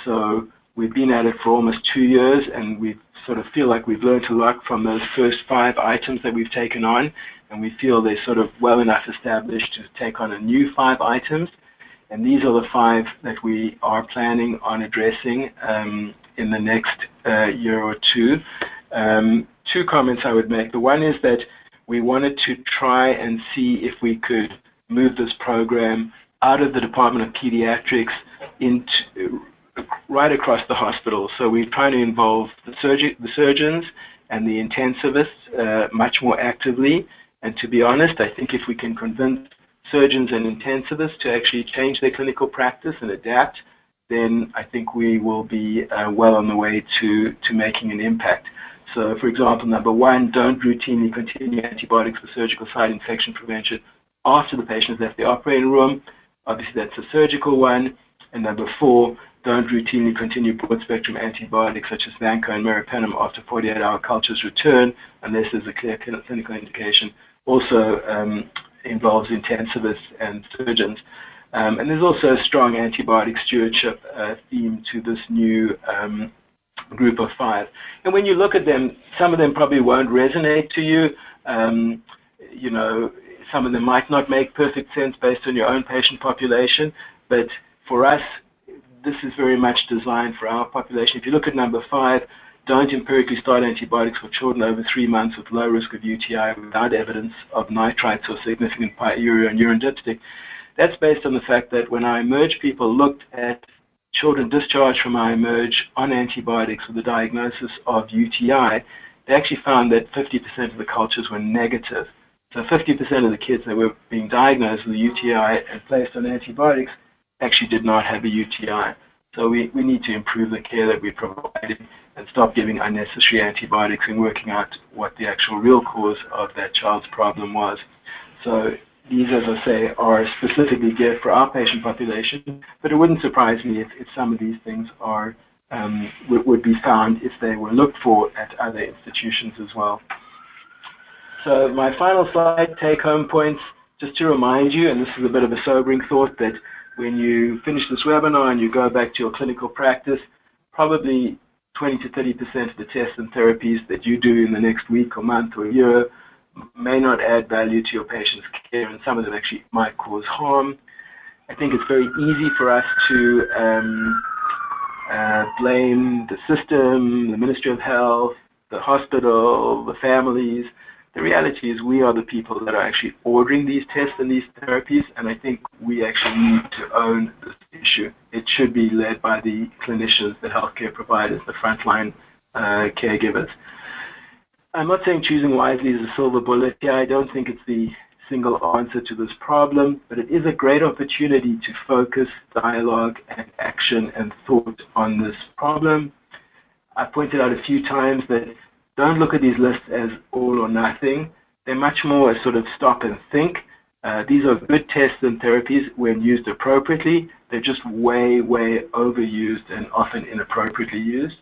Speaker 4: So we've been at it for almost 2 years, and we sort of feel like we've learned a lot from those first 5 items that we've taken on, and we feel they're sort of well enough established to take on a new 5 items. And these are the 5 that we are planning on addressing in the next year or 2. 2 comments I would make. The one is that we wanted to try and see if we could move this program out of the Department of Pediatrics into right across the hospital. So we're trying to involve the surgeons and the intensivists much more actively. And to be honest, I think if we can convince surgeons and intensivists to actually change their clinical practice and adapt, then I think we will be well on the way to making an impact. So, for example, number 1, don't routinely continue antibiotics for surgical site infection prevention after the patient has left the operating room. Obviously, that's a surgical one. And number 4, don't routinely continue broad-spectrum antibiotics such as Vanco and meropenem after 48-hour cultures return unless there's a clear clinical indication. Also involves intensivists and surgeons. And there's also a strong antibiotic stewardship theme to this new group of 5. And when you look at them, some of them probably won't resonate to you. You know, some of them might not make perfect sense based on your own patient population, but for us, this is very much designed for our population. If you look at number 5, don't empirically start antibiotics for children over 3 months with low risk of UTI without evidence of nitrites or significant pyuria and urine dipstick. That's based on the fact that when our eMERGE people looked at children discharged from our eMERGE on antibiotics with the diagnosis of UTI, they actually found that 50% of the cultures were negative. So 50% of the kids that were being diagnosed with UTI and placed on antibiotics actually did not have a UTI. So we need to improve the care that we provide and stop giving unnecessary antibiotics and working out what the actual real cause of that child's problem was. So these, as I say, are specifically geared for our patient population, but it wouldn't surprise me if some of these things are would be found if they were looked for at other institutions as well. So my final slide, take-home points, just to remind you, and this is a bit of a sobering thought, that when you finish this webinar and you go back to your clinical practice, probably 20 to 30% of the tests and therapies that you do in the next week or month or year may not add value to your patient's care, and some of them actually might cause harm. I think it's very easy for us to blame the system, the Ministry of Health, the hospital, the families. The reality is we are the people that are actually ordering these tests and these therapies, and I think we actually need to own this issue. It should be led by the clinicians, the healthcare providers, the frontline caregivers. I'm not saying choosing wisely is a silver bullet here. I don't think it's the single answer to this problem, but it is a great opportunity to focus dialogue and action and thought on this problem. I've pointed out a few times that don't look at these lists as all or nothing. They're much more a sort of stop and think. These are good tests and therapies when used appropriately. They're just way, way overused and often inappropriately used.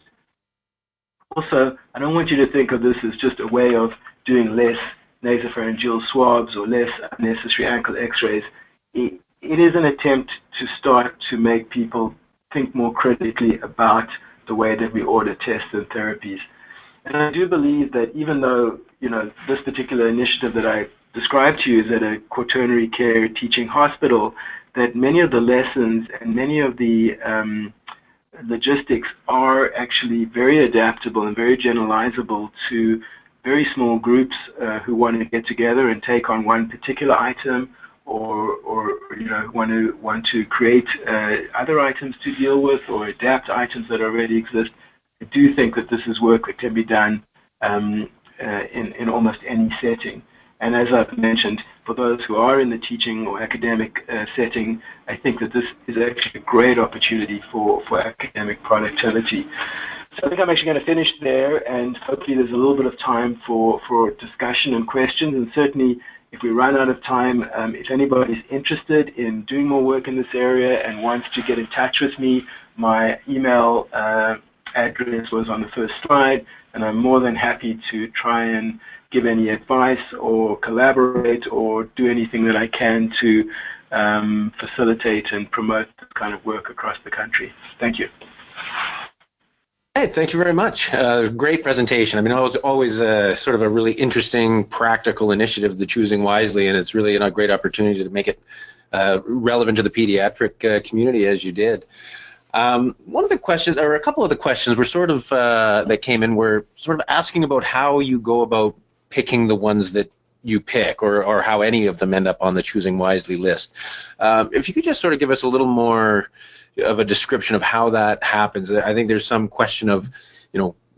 Speaker 4: Also, I don't want you to think of this as just a way of doing less nasopharyngeal swabs or less unnecessary ankle x-rays. It is an attempt to start to make people think more critically about the way that we order tests and therapies. And I do believe that even though, this particular initiative that I described to you is at a quaternary care teaching hospital, that many of the lessons and many of the logistics are actually very adaptable and very generalizable to very small groups who want to get together and take on one particular item, or want to create other items to deal with or adapt items that already exist. I do think that this is work that can be done in almost any setting. And as I've mentioned, for those who are in the teaching or academic setting, I think that this is actually a great opportunity for academic productivity. So I think I'm actually going to finish there, and hopefully there's a little bit of time for discussion and questions. And certainly, if we run out of time, if anybody's interested in doing more work in this area and wants to get in touch with me, my email address was on the first slide, and I'm more than happy to try and give any advice or collaborate or do anything that I can to facilitate and promote this kind of work across the country. Thank you.
Speaker 3: Hey, thank you very much. Great presentation. I mean, it was always sort of a really interesting, practical initiative, the Choosing Wisely, and it's really a great opportunity to make it relevant to the pediatric community, as you did. One of the questions, or a couple of the questions, were sort of that came in were sort of asking about how you go about picking the ones that you pick, or how any of them end up on the Choosing Wisely list. If you could just sort of give us a little more of a description of how that happens. I think there's some question of,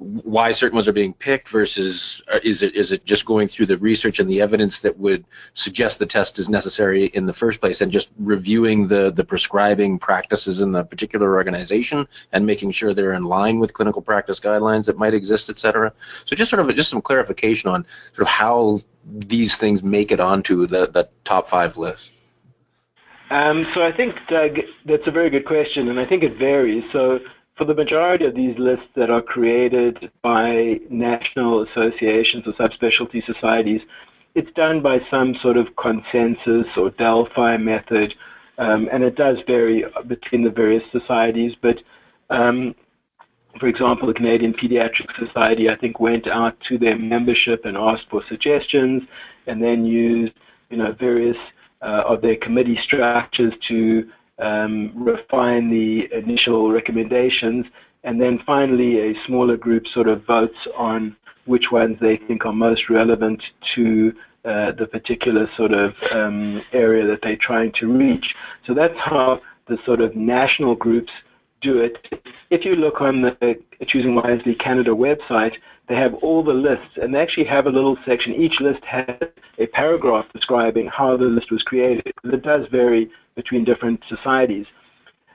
Speaker 3: why certain ones are being picked versus is it just going through the research and the evidence that would suggest the test is necessary in the first place, and just reviewing the prescribing practices in the particular organization and making sure they're in line with clinical practice guidelines that might exist, et cetera. So just some clarification on sort of how these things make it onto the top 5 list.
Speaker 4: So I think, Doug, that's a very good question, and I think it varies. So for the majority of these lists that are created by national associations or subspecialty societies, it's done by some sort of consensus or Delphi method, and it does vary between the various societies. But for example, the Canadian Pediatric Society, I think, went out to their membership and asked for suggestions, and then used, various of their committee structures to refine the initial recommendations, and then finally a smaller group sort of votes on which ones they think are most relevant to the particular sort of area that they're trying to reach. So that's how the sort of national groups do it. If you look on the Choosing Wisely Canada website, they have all the lists, and they actually have a little section. Each list has a paragraph describing how the list was created. It does vary between different societies.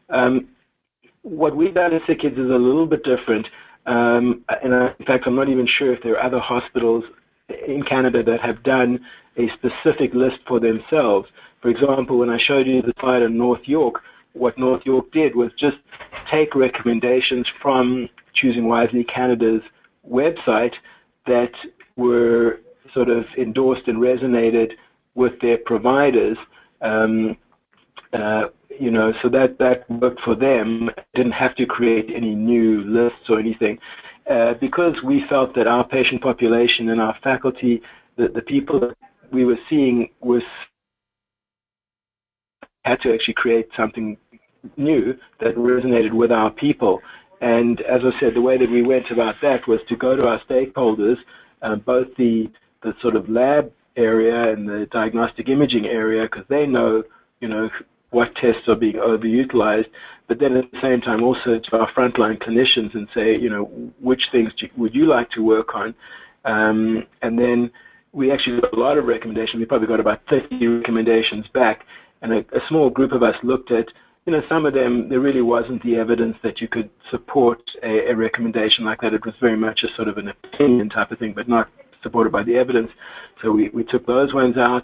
Speaker 4: What we've done at SickKids is a little bit different. In fact, I'm not even sure if there are other hospitals in Canada that have done a specific list for themselves. For example, when I showed you the slide on North York, what North York did was just take recommendations from Choosing Wisely Canada's website that were sort of endorsed and resonated with their providers. So that worked for them. Didn't have to create any new lists or anything. Because we felt that our patient population and our faculty, the people that we were seeing had to actually create something new that resonated with our people. And as I said, the way that we went about that was to go to our stakeholders, both the sort of lab area and the diagnostic imaging area, because they know, what tests are being overutilized, but then at the same time also to our frontline clinicians and say, which things would you like to work on? And then we actually got a lot of recommendations. We probably got about 30 recommendations back, and a small group of us looked at, some of them, there really wasn't the evidence that you could support a recommendation like that. It was very much a sort of an opinion type of thing, but not supported by the evidence. So we took those ones out.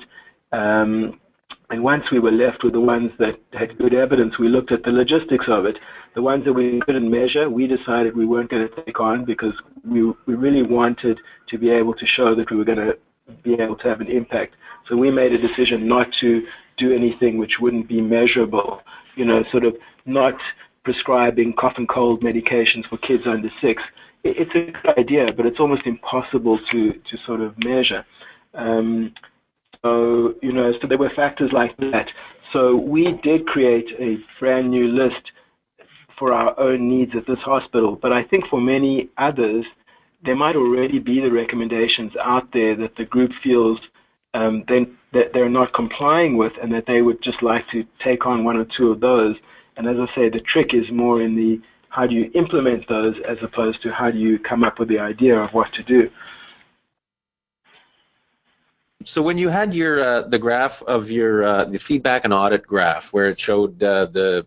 Speaker 4: And once we were left with the ones that had good evidence, we looked at the logistics of it. The ones that we couldn't measure, we decided we weren't going to take on because we really wanted to be able to show that we were going to be able to have an impact. So we made a decision not to do anything which wouldn't be measurable, sort of not prescribing cough and cold medications for kids under 6. It's a good idea, but it's almost impossible to sort of measure. So there were factors like that. So we did create a brand new list for our own needs at this hospital. But I think for many others, there might already be the recommendations out there that the group feels that they're not complying with, and that they would just like to take on one or two of those. And as I say, the trick is more in the how do you implement those as opposed to how do you come up with the idea of what to do.
Speaker 3: So when you had your the graph of your the feedback and audit graph, where it showed the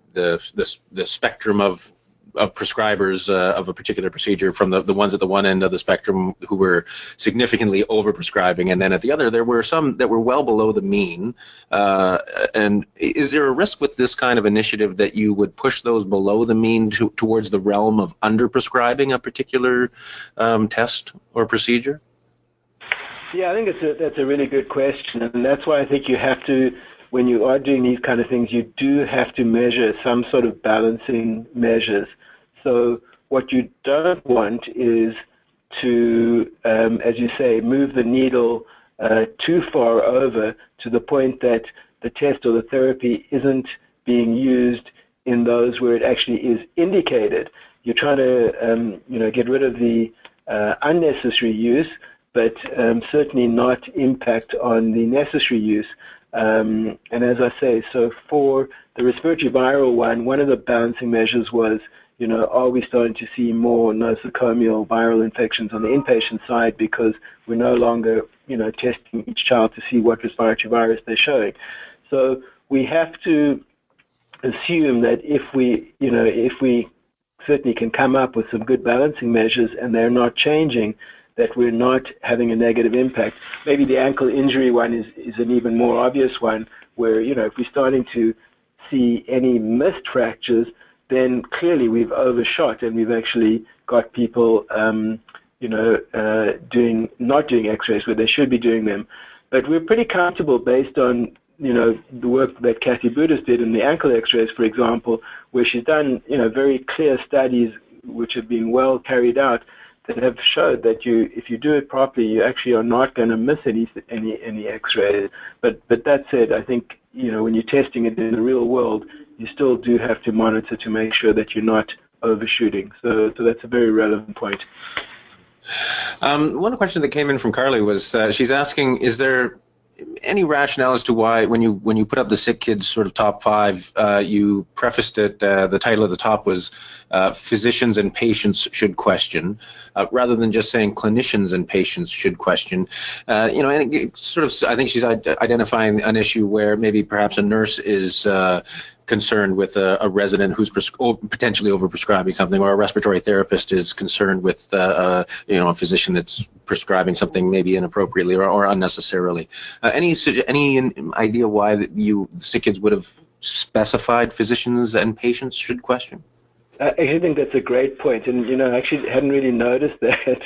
Speaker 3: spectrum of prescribers of a particular procedure, from the ones at the one end of the spectrum who were significantly overprescribing, and then at the other there were some that were well below the mean. And is there a risk with this kind of initiative that you would push those below the mean towards the realm of underprescribing a particular test or procedure?
Speaker 4: Yeah, I think that's a really good question, and that's why I think you have to, when you are doing these kind of things, you do have to measure some sort of balancing measures. So what you don't want is to, as you say, move the needle too far over to the point that the test or the therapy isn't being used in those where it actually is indicated. You're trying to, get rid of the unnecessary use, but certainly not impact on the necessary use. And as I say, so for the respiratory viral one of the balancing measures was, are we starting to see more nosocomial viral infections on the inpatient side because we're no longer, testing each child to see what respiratory virus they're showing. So we have to assume that if we certainly can come up with some good balancing measures and they're not changing, that we're not having a negative impact. Maybe the ankle injury one is an even more obvious one where, if we're starting to see any missed fractures, then clearly we've overshot and we've actually got people, not doing x-rays where they should be doing them. But we're pretty comfortable based on, the work that Kathy Budis did in the ankle x-rays, for example, where she's done, very clear studies which have been well carried out, that have showed that if you do it properly, you actually are not going to miss any X-rays. But that said, I think when you're testing it in the real world, you still do have to monitor to make sure that you're not overshooting. So that's a very relevant point.
Speaker 3: One question that came in from Carly was she's asking, is there any rationale as to why, when you put up the SickKids sort of top 5, you prefaced it, the title at the top was physicians and patients should question, rather than just saying clinicians and patients should question. And it sort of, I think she's identifying an issue where maybe perhaps a nurse is concerned with a resident who's potentially overprescribing something, or a respiratory therapist is concerned with a physician that's prescribing something maybe inappropriately or unnecessarily. Any idea why that SickKids would have specified physicians and patients should question?
Speaker 4: I think that's a great point, and I actually hadn't really noticed that.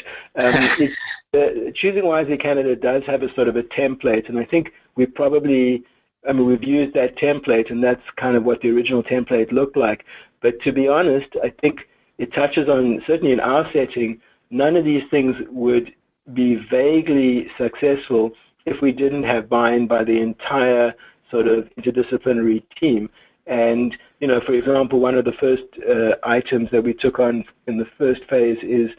Speaker 4: Choosing Wisely Canada does have a sort of a template, and I think we've used that template, and that's kind of what the original template looked like. But to be honest, I think it touches on, certainly in our setting, none of these things would be vaguely successful if we didn't have buy-in by the entire sort of interdisciplinary team. And, for example, one of the first items that we took on in the first phase is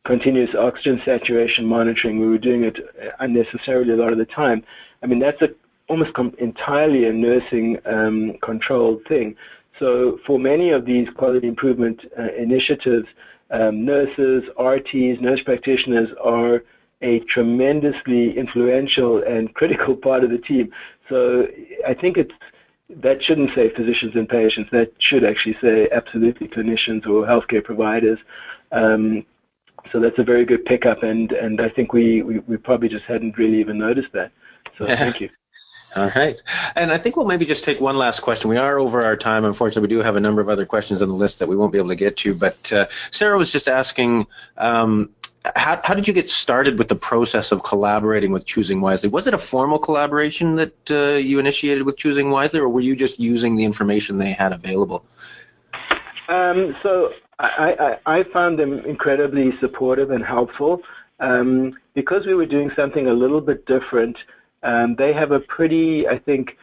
Speaker 4: continuous oxygen saturation monitoring. We were doing it unnecessarily a lot of the time. I mean, that's almost entirely a nursing controlled thing. So for many of these quality improvement initiatives, nurses, RTs, nurse practitioners are a tremendously influential and critical part of the team. So I think that shouldn't say physicians and patients. That should actually say absolutely clinicians or healthcare providers. So that's a very good pickup, and I think we probably just hadn't really even noticed that. So thank you.
Speaker 3: All right. And I think we'll maybe just take one last question. We are over our time. Unfortunately, we do have a number of other questions on the list that we won't be able to get to. But Sarah was just asking, how did you get started with the process of collaborating with Choosing Wisely? Was it a formal collaboration that you initiated with Choosing Wisely, or were you just using the information they had available?
Speaker 4: So I found them incredibly supportive and helpful. Because we were doing something a little bit different, they have a pretty, I think,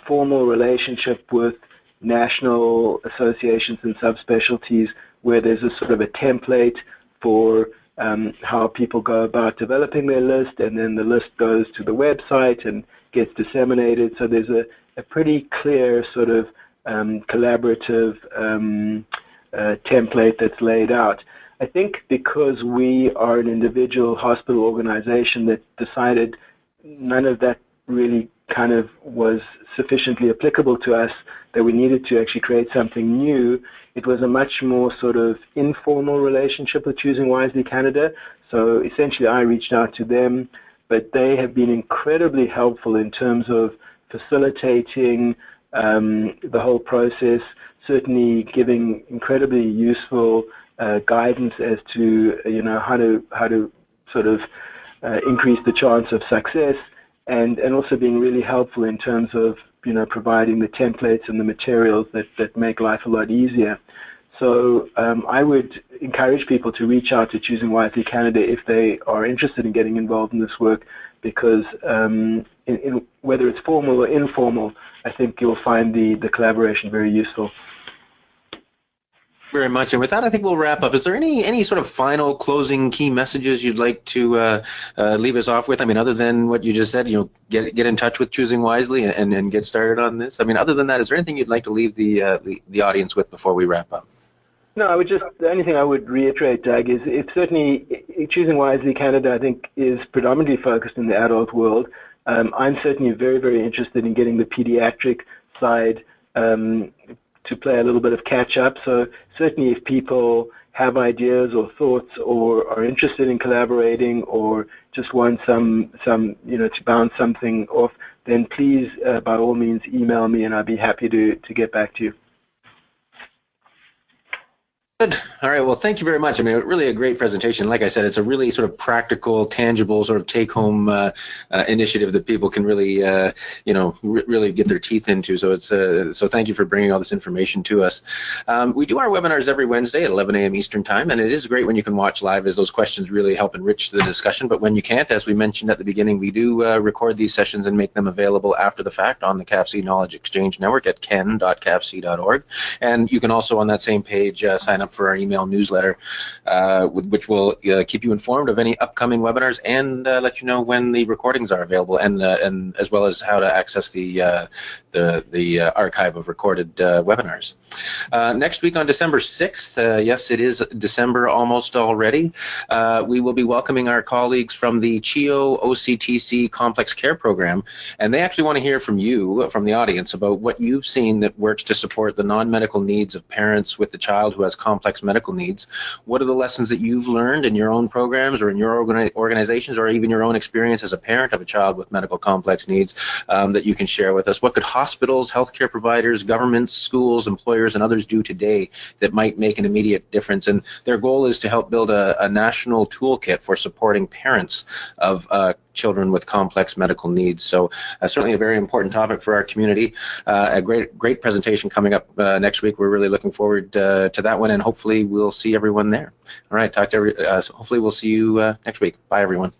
Speaker 4: formal relationship with national associations and subspecialties where there's a sort of a template for how people go about developing their list, and then the list goes to the website and gets disseminated. So there's a pretty clear sort of collaborative template that's laid out. I think because we are an individual hospital organization that decided none of that really kind of was sufficiently applicable to us, that we needed to actually create something new, it was a much more sort of informal relationship with Choosing Wisely Canada. So essentially I reached out to them, but they have been incredibly helpful in terms of facilitating the whole process, certainly giving incredibly useful guidance as to how to sort of increase the chance of success, and also being really helpful in terms of providing the templates and the materials that make life a lot easier. So I would encourage people to reach out to Choosing Wisely Canada if they are interested in getting involved in this work, because in whether it's formal or informal, I think you'll find the collaboration very useful.
Speaker 3: Very much. And with that, I think we'll wrap up. Is there any sort of final closing key messages you'd like to leave us off with? I mean, other than what you just said, get in touch with Choosing Wisely and get started on this. I mean, other than that, is there anything you'd like to leave the audience with before we wrap up?
Speaker 4: No, the only thing I would reiterate, Doug, is it's certainly Choosing Wisely Canada, I think, is predominantly focused in the adult world. I'm certainly very, very interested in getting the pediatric side to play a little bit of catch up. So certainly if people have ideas or thoughts or are interested in collaborating or just want some to bounce something off, then please by all means email me and I'd be happy to get back to you.
Speaker 3: Good. All right. Well, thank you very much. I mean, really a great presentation. Like I said, it's a really sort of practical, tangible sort of take-home initiative that people can really, really get their teeth into. So so thank you for bringing all this information to us. We do our webinars every Wednesday at 11 a.m. Eastern Time, and it is great when you can watch live, as those questions really help enrich the discussion. But when you can't, as we mentioned at the beginning, we do record these sessions and make them available after the fact on the CAFC Knowledge Exchange Network at ken.cafc.org. And you can also on that same page sign up up for our email newsletter, which will keep you informed of any upcoming webinars and let you know when the recordings are available, and as well as how to access the archive of recorded webinars. Next week on December 6th, yes, it is December almost already, we will be welcoming our colleagues from the CHIO OCTC Complex Care Program, and they actually want to hear from you, from the audience, about what you've seen that works to support the non-medical needs of parents with a child who has complex medical needs. What are the lessons that you've learned in your own programs or in your organizations, or even your own experience as a parent of a child with medical complex needs, that you can share with us? What could hospitals, healthcare providers, governments, schools, employers, and others do today that might make an immediate difference? And their goal is to help build a national toolkit for supporting parents of children with complex medical needs. So certainly a very important topic for our community. A great presentation coming up next week. We're really looking forward to that one, and hopefully we'll see everyone there. All right, hopefully we'll see you next week. Bye, everyone.